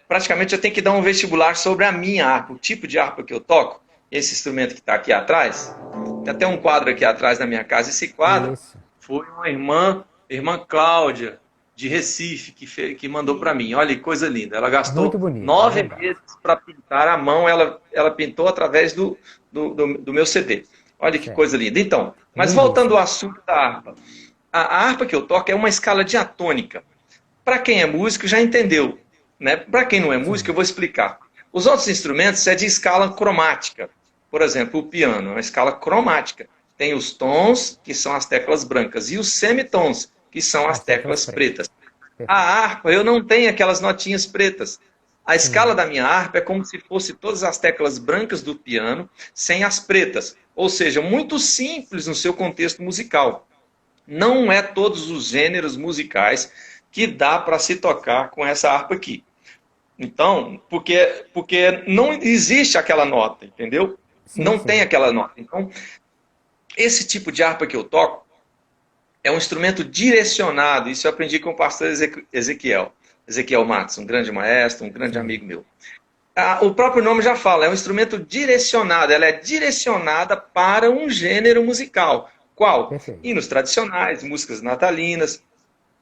praticamente eu tenho que dar um vestibular sobre a minha harpa, o tipo de harpa que eu toco, esse instrumento que está aqui atrás. Tem até um quadro aqui atrás da minha casa. Esse quadro Isso. foi uma irmã Cláudia, de Recife, que mandou para mim. Olha que coisa linda. Ela Muito gastou bonito, é 9 meses verdade. para pintar à mão. Ela pintou através do meu CD. Olha que Certo. coisa linda. Então, mas voltando ao Lindíssimo. assunto da harpa. A harpa que eu toco é uma escala diatônica. Para quem é músico já entendeu, né? Para quem não é músico eu Sim. vou explicar. Os outros instrumentos é de escala cromática. Por exemplo, o piano é uma escala cromática. Tem os tons, que são as teclas brancas, e os semitons, que são as As teclas teclas pretas. pretas. A Perfeito. harpa, eu não tenho aquelas notinhas pretas. A escala Sim. da minha harpa é como se fosse todas as teclas brancas do piano, sem as pretas. Ou seja, muito simples no seu contexto musical. Não é todos os gêneros musicais que dá para se tocar com essa harpa aqui. Então, porque não existe aquela nota, entendeu? Sim, Não tem sim. aquela nota. Então, esse tipo de harpa que eu toco é um instrumento direcionado. Isso eu aprendi com o pastor Ezequiel Matos, um grande maestro, um grande Sim. amigo meu. O próprio nome já fala, é um instrumento direcionado. Ela é direcionada para um gênero musical. Qual? Perfeito. Hinos tradicionais, músicas natalinas,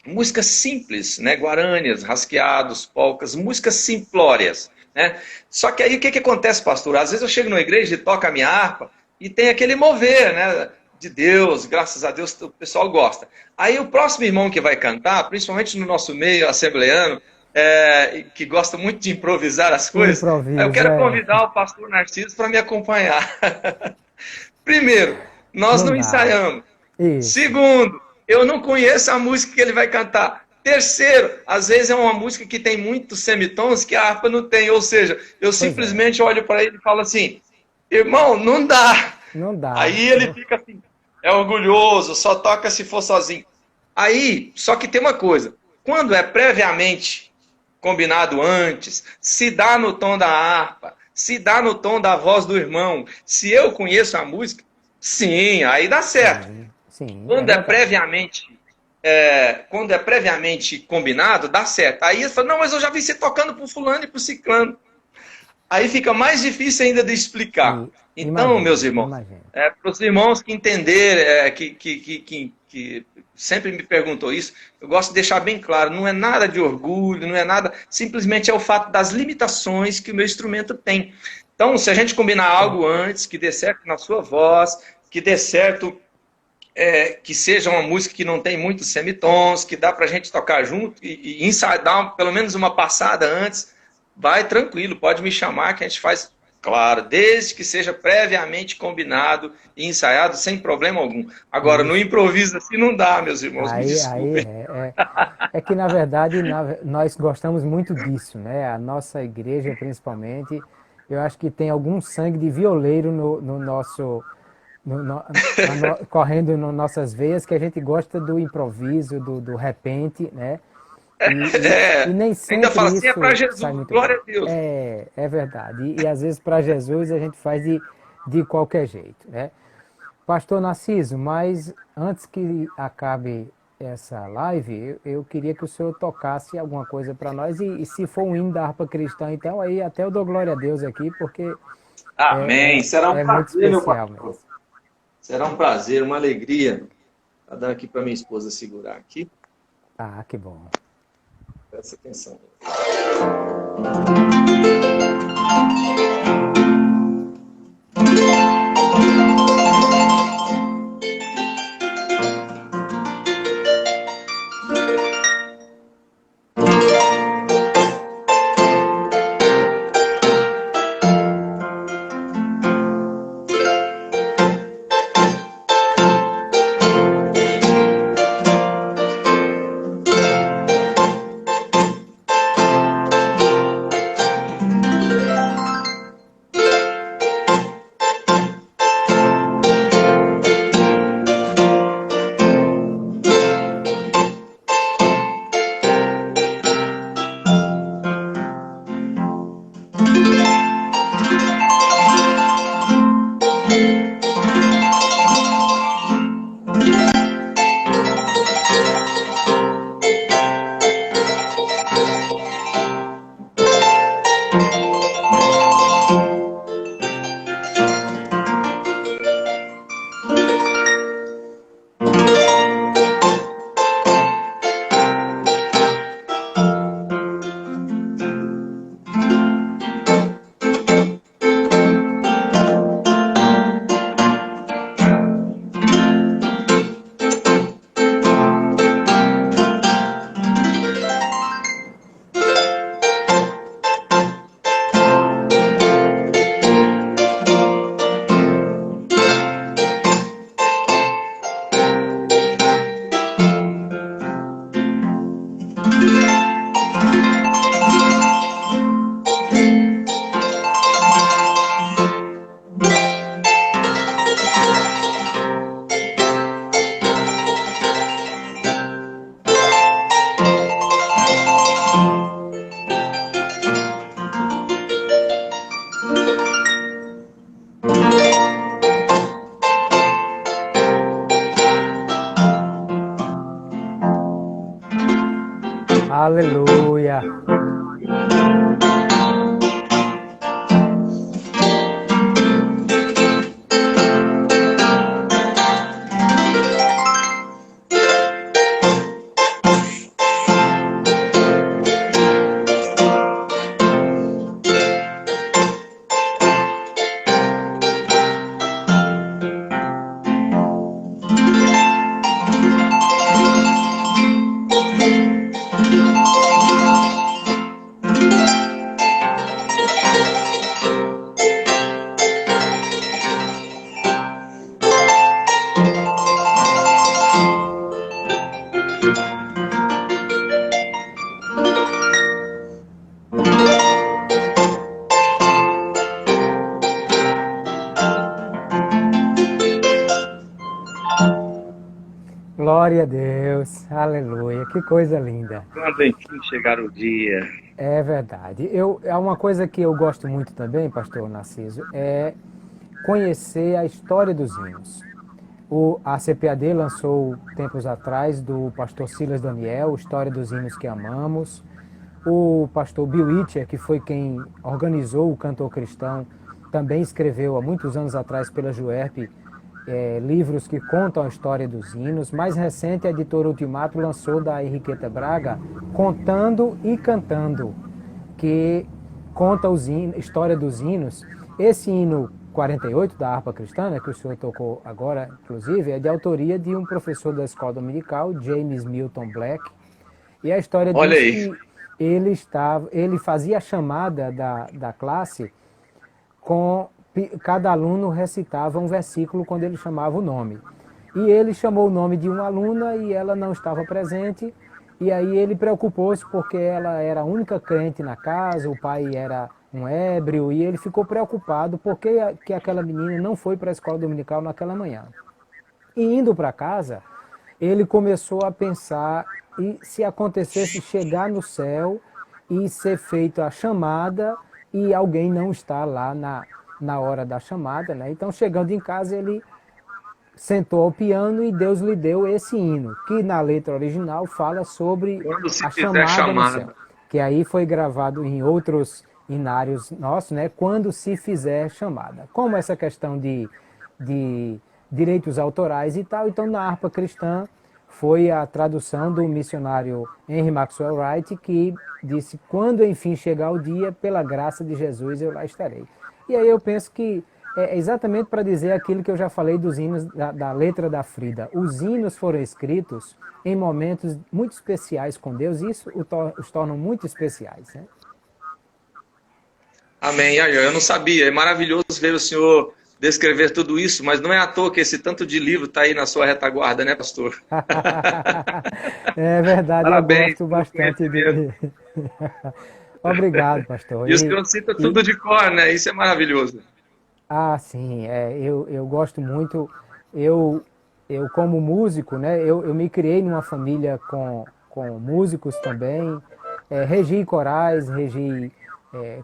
músicas simples, né? Guarânias, rasqueados, polcas, músicas simplórias, né? Só que aí o que, que acontece, pastor? Às vezes eu chego na igreja e toco a minha harpa e tem aquele mover, né? De Deus, graças a Deus o pessoal gosta. Aí o próximo irmão que vai cantar, principalmente no nosso meio assembleano, que gosta muito de improvisar as O coisas, eu improviso, quero é. convidar o pastor Narciso para me acompanhar. Primeiro, nós Não não dá. ensaiamos. Isso. Segundo, eu não conheço a música que ele vai cantar. Terceiro, às vezes é uma música que tem muitos semitons que a harpa não tem. Ou seja, eu Pois é. simplesmente olho para ele e falo assim: irmão, não dá. Não dá. Aí ele fica assim, é orgulhoso, só toca se for sozinho. Aí, só que tem uma coisa: quando é previamente combinado antes, se dá no tom da harpa, se dá no tom da voz do irmão, se eu conheço a música, sim, aí dá certo. Sim. Sim, é Quando é verdade. previamente quando é previamente combinado, dá certo. Aí ele fala, não, mas eu já vi você tocando pro fulano e pro ciclano. Aí fica mais difícil ainda de explicar. E Então, meus imagino, irmãos, imagino. para os irmãos que entenderem, que sempre me perguntou isso, eu gosto de deixar bem claro, não é nada de orgulho, não é nada, simplesmente é o fato das limitações que o meu instrumento tem. Então, se a gente combinar algo antes, que dê certo na sua voz, que dê certo, que seja uma música que não tem muitos semitons, que dá para a gente tocar junto e ensaiar, dar pelo menos uma passada antes, vai tranquilo, pode me chamar que a gente faz, claro, desde que seja previamente combinado e ensaiado sem problema algum. Agora, no improviso assim não dá, meus irmãos, me desculpem. É que, na verdade, nós gostamos muito disso, né? A nossa igreja, principalmente, eu acho que tem algum sangue de violeiro no nosso... correndo nas nossas veias, que a gente gosta do improviso, do repente, né? E nem sempre ainda fala assim, é para isso sai Jesus, muito glória bem. a Deus. É verdade. E às vezes para Jesus a gente faz de qualquer jeito, né? Pastor Narciso, mas antes que acabe essa live, eu queria que o senhor tocasse alguma coisa para nós e se for um hino da harpa cristã, então aí até eu dou glória a Deus aqui, porque Amém. Será um é muito prazer, meu especial pastor. mesmo. Será um prazer, uma alegria. Vou dar aqui para minha esposa segurar aqui. Ah, que bom. Presta atenção. Aleluia. Glória a Deus, aleluia, que coisa linda. Quando enfim chegar o dia. É verdade. É uma coisa que eu gosto muito também, pastor Narciso, é conhecer a história dos hinos. A CPAD lançou tempos atrás do pastor Silas Daniel, História dos Hinos que Amamos. O pastor Bill Itcher, que foi quem organizou o Cantor Cristão, também escreveu há muitos anos atrás pela Juerp livros que contam a história dos hinos. Mais recente, a editora Ultimato lançou da Henriqueta Braga, Contando e Cantando, que conta a história dos hinos. Esse hino 48 da harpa cristã, né, que o senhor tocou agora, inclusive, é de autoria de um professor da escola dominical, James Milton Black. E a história Olha diz aí. que ele fazia a chamada da classe com cada aluno recitava um versículo quando ele chamava o nome. E ele chamou o nome de uma aluna e ela não estava presente. E aí ele preocupou-se porque ela era a única crente na casa, o pai era um ébrio, e ele ficou preocupado porque que aquela menina não foi para a escola dominical naquela manhã. E indo para casa, ele começou a pensar e se acontecesse chegar no céu e ser feita a chamada e alguém não está lá na hora da chamada, né? Então, chegando em casa, ele sentou ao piano e Deus lhe deu esse hino, que na letra original fala sobre Quando se a fizer chamada no céu, chamada. que aí foi gravado em outros inários nossos, né? Quando se fizer chamada. Como essa questão de direitos autorais e tal, então na harpa cristã foi a tradução do missionário Henry Maxwell Wright, que disse: quando enfim chegar o dia, pela graça de Jesus eu lá estarei. E aí eu penso que é exatamente para dizer aquilo que eu já falei dos hinos da letra da Frida. Os hinos foram escritos em momentos muito especiais com Deus, e isso os tornam muito especiais, né? Amém. Aí, eu não sabia. É maravilhoso ver o senhor descrever tudo isso, mas não é à toa que esse tanto de livro está aí na sua retaguarda, né, pastor? É verdade, eu Parabéns gosto pelo bastante conhecimento. dele. Obrigado, pastor. E o senhor cita E, tudo de cor, né? Isso é maravilhoso. sim, eu gosto muito. Eu, eu como músico, né, eu me criei numa família com músicos também, regi corais,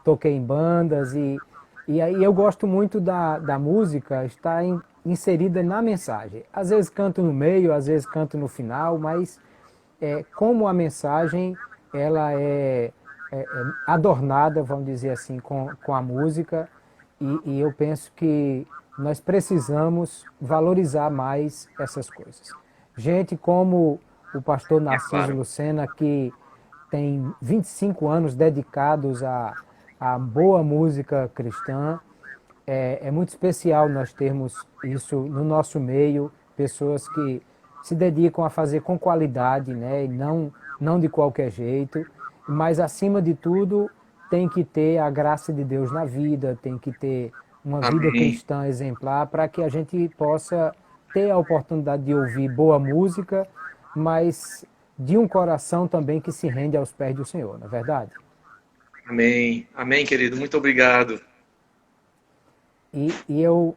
toquei em bandas, e aí eu gosto muito da música estar inserida na mensagem. Às vezes canto no meio, às vezes canto no final, mas como a mensagem ela é adornada, vamos dizer assim, com a música, e eu penso que nós precisamos valorizar mais essas coisas. Gente como o pastor É Narciso claro. Lucena, que tem 25 anos dedicados à boa música cristã, é muito especial nós termos isso no nosso meio, pessoas que se dedicam a fazer com qualidade, né, e não de qualquer jeito, mas acima de tudo tem que ter a graça de Deus na vida, tem que ter uma vida Amém. cristã exemplar para que a gente possa ter a oportunidade de ouvir boa música, mas de um coração também que se rende aos pés do Senhor, não é verdade? Amém. Amém, querido. Muito obrigado. E eu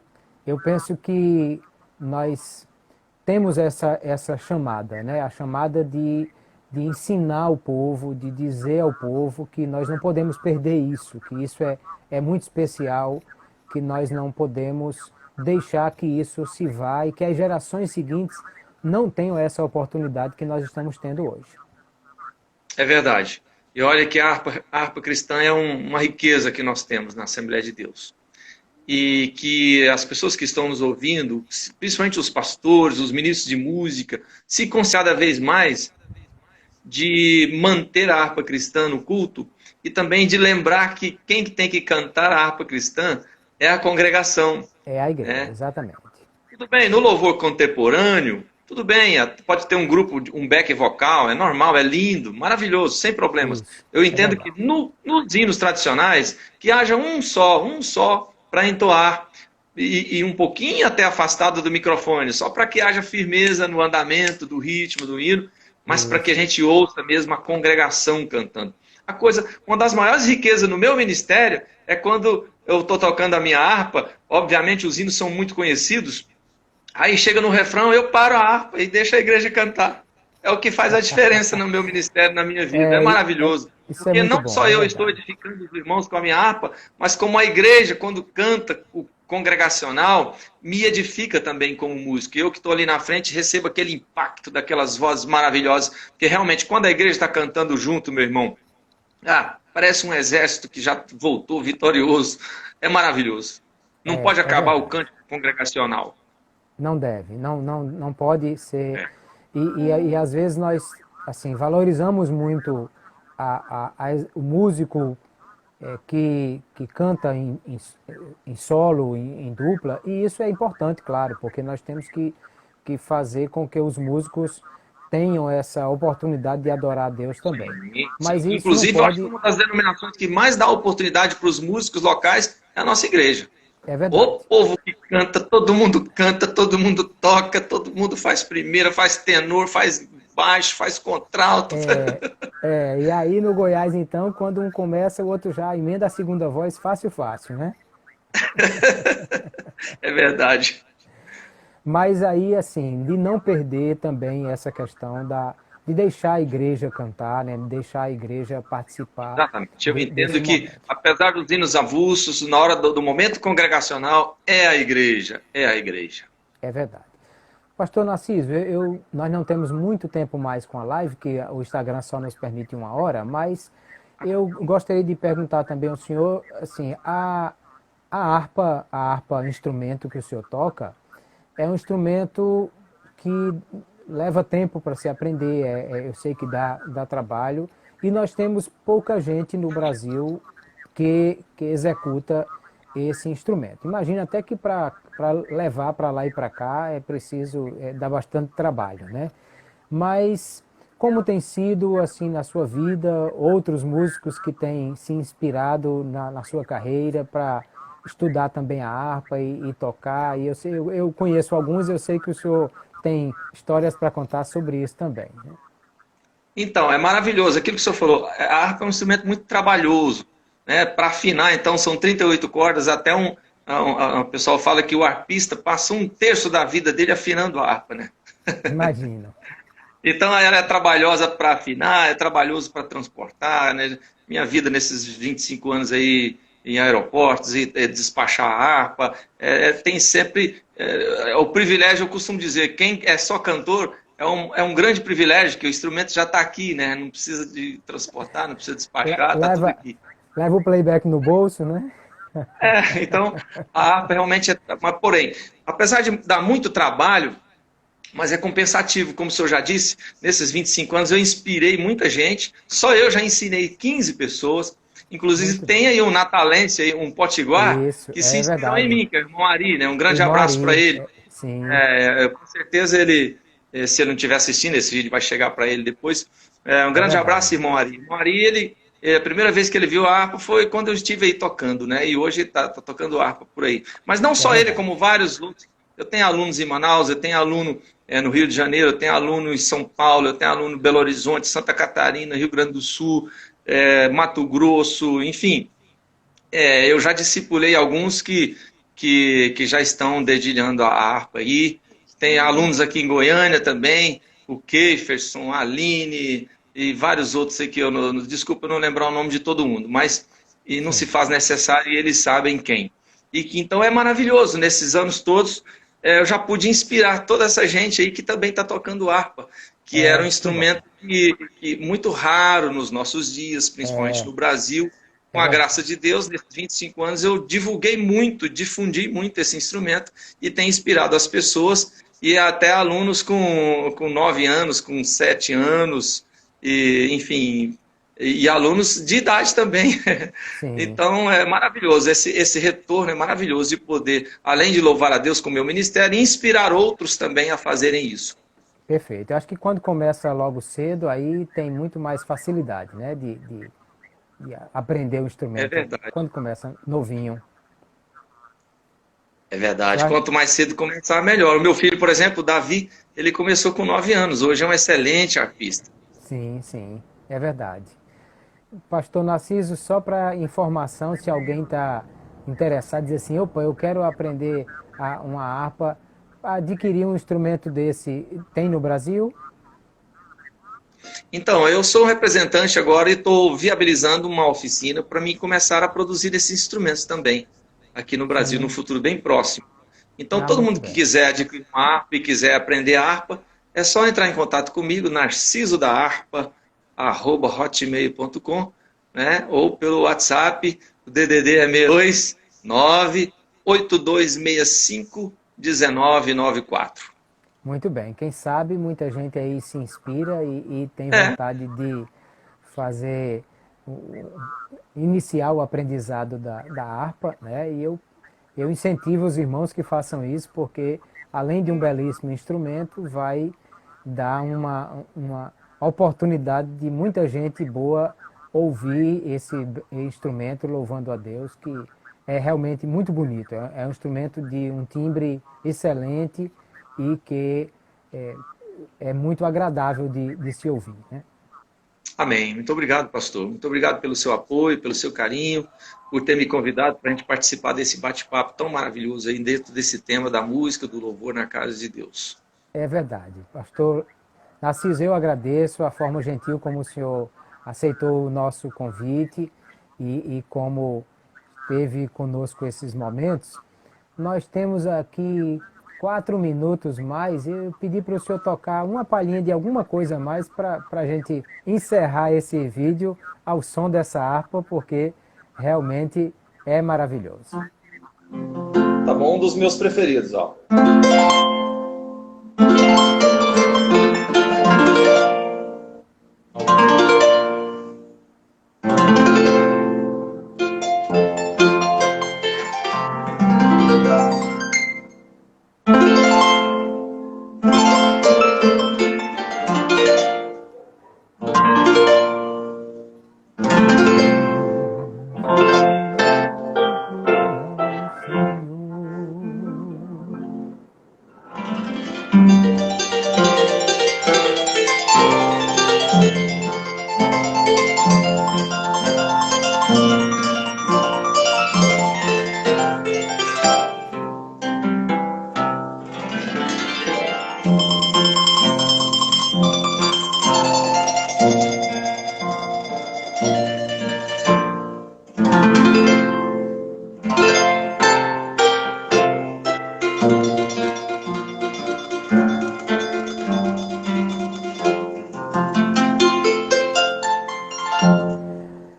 penso que nós temos essa chamada, né? A chamada de ensinar o povo, de dizer ao povo que nós não podemos perder isso, que isso é muito especial, que nós não podemos deixar que isso se vá e que as gerações seguintes não tenham essa oportunidade que nós estamos tendo hoje. É verdade. E olha que a harpa cristã é uma riqueza que nós temos na Assembleia de Deus. E que as pessoas que estão nos ouvindo, principalmente os pastores, os ministros de música, se considerem cada vez mais de manter a harpa cristã no culto e também de lembrar que quem tem que cantar a harpa cristã é a congregação, É a igreja, né? exatamente. Tudo bem, no louvor contemporâneo, tudo bem, pode ter um grupo, um back vocal, é normal, é lindo, maravilhoso, sem problemas. Isso, Eu é entendo que verdade. nos hinos tradicionais, que haja um só para entoar e um pouquinho até afastado do microfone, só para que haja firmeza no andamento, do ritmo do hino, mas para que a Isso. gente ouça mesmo a congregação cantando. Uma das maiores riquezas no meu ministério é quando eu estou tocando a minha harpa, obviamente os hinos são muito conhecidos, aí chega no refrão, eu paro a harpa e deixo a igreja cantar. É o que faz a diferença no meu ministério, na minha vida. É maravilhoso. Isso é Porque muito não bom, só é eu estou verdade. edificando os irmãos com a minha harpa, mas como a igreja, quando canta o congregacional, me edifica também como músico. Eu que estou ali na frente recebo aquele impacto daquelas vozes maravilhosas. Porque realmente, quando a igreja está cantando junto, meu irmão, parece um exército que já voltou vitorioso. É maravilhoso. Não pode É acabar o verdade. cântico congregacional. Não deve, não pode ser. E às vezes nós assim valorizamos muito o músico que canta em solo, em dupla, e isso é importante, claro, porque nós temos que fazer com que os músicos tenham essa oportunidade de adorar a Deus também. Mas Sim. isso não Inclusive, eu acho que pode, uma das denominações que mais dá oportunidade para os músicos locais é a nossa igreja. é verdade. O povo que canta, todo mundo toca, todo mundo faz primeira, faz tenor, faz baixo, faz contralto. E aí no Goiás, então, quando um começa, o outro já emenda a segunda voz fácil, fácil, né? É verdade. Mas aí, assim, de não perder também essa questão de deixar a igreja cantar, né? De deixar a igreja participar Exatamente. Eu desse entendo que, momento. apesar dos hinos avulsos, na hora do momento congregacional, é a igreja. É a igreja. É verdade. Pastor Narciso, nós não temos muito tempo mais com a live, que o Instagram só nos permite 1 hora, mas eu gostaria de perguntar também ao senhor, assim, a harpa instrumento que o senhor toca, é um instrumento que leva tempo para se aprender, eu sei que dá trabalho, e nós temos pouca gente no Brasil que executa esse instrumento. Imagina até que para levar para lá e para cá é preciso, dar bastante trabalho, né? Mas como tem sido assim na sua vida, outros músicos que têm se inspirado na sua carreira para estudar também a harpa e tocar, e eu conheço alguns, eu sei que o senhor tem histórias para contar sobre isso também, né? Então, é maravilhoso. Aquilo que o senhor falou, a harpa é um instrumento muito trabalhoso. Né? Para afinar, então, são 38 cordas, até o pessoal fala que o arpista passa 1/3 da vida dele afinando a harpa, né? Imagino. Então ela é trabalhosa para afinar, é trabalhoso para transportar, né? Minha vida nesses 25 anos aí em aeroportos e despachar a harpa, tem sempre o privilégio, eu costumo dizer, quem é só cantor é um grande privilégio, que o instrumento já está aqui, né? Não precisa de transportar, não precisa despachar, está tudo Leva, aqui. leva o playback no bolso, né? Então a harpa realmente é. Mas, porém, apesar de dar muito trabalho, mas é compensativo, como o senhor já disse, nesses 25 anos eu inspirei muita gente, só eu já ensinei 15 pessoas, inclusive Muito tem bem. aí um natalense, aí, um potiguar, Isso, que se é inspirou em verdade. mim, que é o irmão Ari, né? Um O grande irmão abraço para Ari, ele. sim, Com certeza ele, se ele não estiver assistindo, esse vídeo vai chegar para ele depois. Um é grande verdade. abraço, irmão Ari. Irmão Ari, ele, a primeira vez que ele viu a harpa foi quando eu estive aí tocando, né? E hoje está tocando harpa por aí. Mas não É só ele, verdade. como vários outros. Eu tenho alunos em Manaus, eu tenho aluno no Rio de Janeiro, eu tenho aluno em São Paulo, eu tenho aluno em Belo Horizonte, Santa Catarina, Rio Grande do Sul, Mato Grosso, enfim. Eu já discipulei alguns que já estão dedilhando a harpa aí. Tem alunos aqui em Goiânia também, o Keiferson, a Aline e vários outros aí que desculpa eu não lembrar o nome de todo mundo, mas e não se Sim, faz necessário e eles sabem quem. E que então é maravilhoso, nesses anos todos eu já pude inspirar toda essa gente aí que também está tocando harpa, que era um que bom. instrumento muito raro nos nossos dias, principalmente no Brasil. É Com a verdade. graça de Deus, nesses 25 anos eu divulguei muito, difundi muito esse instrumento e tem inspirado as pessoas e até alunos com 9 anos, com 7 anos, e, enfim, e alunos de idade também. Sim, Então é maravilhoso, esse retorno é maravilhoso de poder, além de louvar a Deus com o meu ministério, inspirar outros também a fazerem isso. perfeito. Eu acho que quando começa logo cedo, aí tem muito mais facilidade, né? De aprender o É instrumento verdade. quando começa novinho. É Eu verdade. acho- Quanto mais cedo começar, melhor. O meu filho, por exemplo, o Davi, ele começou com 9 anos. Hoje é um excelente arpista. Sim, sim, é verdade. Pastor Narciso, só para informação, se alguém está interessado, diz assim, opa, eu quero aprender uma harpa, adquirir um instrumento desse, tem no Brasil? Então, eu sou um representante agora e estou viabilizando uma oficina para mim começar a produzir esses instrumentos também, aqui no Brasil, no Sim. futuro bem próximo. Então, Ah, todo muito mundo que bem. quiser adquirir uma harpa e quiser aprender a harpa, é só entrar em contato comigo, narcisodaharpa@hotmail.com, né? Ou pelo WhatsApp, o DDD é 62 98265 1994. Muito bem. Quem sabe muita gente aí se inspira e tem É, vontade de fazer iniciar o aprendizado da harpa, né? E eu incentivo os irmãos que façam isso, porque além de um belíssimo instrumento, vai dar uma oportunidade de muita gente boa ouvir esse instrumento louvando a Deus, que é realmente muito bonito. É um instrumento de um timbre excelente e que é, é muito agradável de se ouvir, né? Amém. Muito obrigado, pastor. Muito obrigado pelo seu apoio, pelo seu carinho, por ter me convidado para a gente participar desse bate-papo tão maravilhoso aí dentro desse tema da música, do louvor na casa de Deus. É verdade. Pastor Narciso, eu agradeço a forma gentil como o senhor aceitou o nosso convite e como esteve conosco esses momentos. Nós temos aqui 4 minutos mais e eu pedi para o senhor tocar uma palhinha de alguma coisa a mais para a gente encerrar esse vídeo ao som dessa harpa, porque realmente é maravilhoso. Tá bom? Um dos meus preferidos, ó.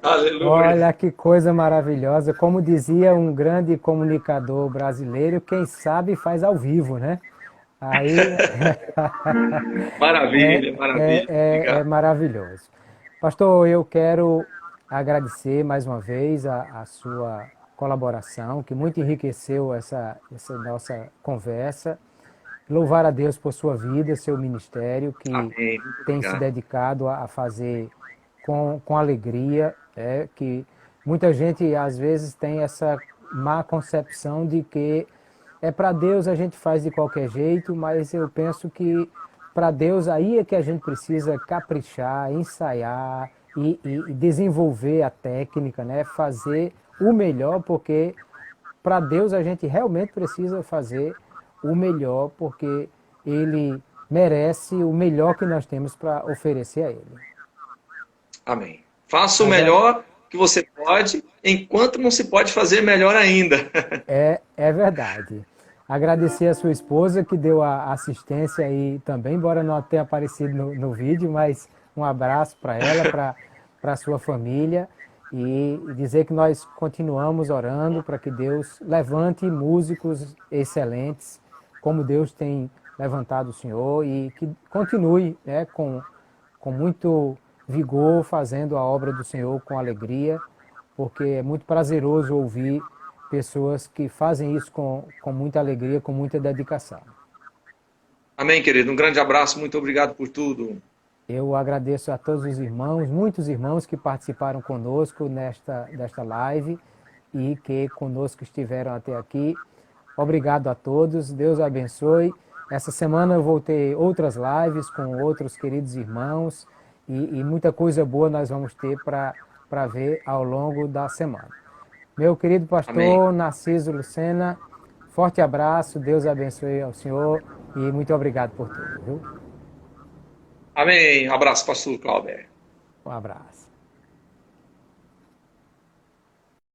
Aleluia. Olha que coisa maravilhosa. Como dizia um grande comunicador brasileiro, quem sabe faz ao vivo, né? Aí Maravilha, maravilha. é Obrigado. maravilhoso. Pastor, eu quero agradecer mais uma vez a sua colaboração, que muito enriqueceu essa nossa conversa. Louvar a Deus por sua vida, seu ministério, que Amém. Muito tem se obrigado. dedicado a fazer com alegria, que muita gente às vezes tem essa má concepção de que é para Deus a gente faz de qualquer jeito, mas eu penso que para Deus aí é que a gente precisa caprichar, ensaiar e desenvolver a técnica, né? Fazer o melhor, porque para Deus a gente realmente precisa fazer o melhor, porque Ele merece o melhor que nós temos para oferecer a Ele. Amém. Faça o Agora, melhor que você pode, enquanto não se pode fazer melhor ainda. é verdade. Agradecer a sua esposa que deu a assistência aí também, embora não tenha aparecido no vídeo, mas um abraço para ela, para a sua família e dizer que nós continuamos orando para que Deus levante músicos excelentes, como Deus tem levantado o Senhor e que continue, né, com muito vigor fazendo a obra do Senhor com alegria, porque é muito prazeroso ouvir pessoas que fazem isso com muita alegria, com muita dedicação. Amém, querido. Um grande abraço. Muito obrigado por tudo. Eu agradeço a todos os irmãos, muitos irmãos que participaram conosco desta live e que conosco estiveram até aqui. Obrigado a todos, Deus abençoe. Essa semana eu vou ter outras lives com outros queridos irmãos e muita coisa boa nós vamos ter para ver ao longo da semana. Meu querido Amém. pastor Narciso Lucena, forte abraço, Deus abençoe ao senhor e muito obrigado por tudo, viu? Amém. Um abraço, pastor Cláudio. Um abraço.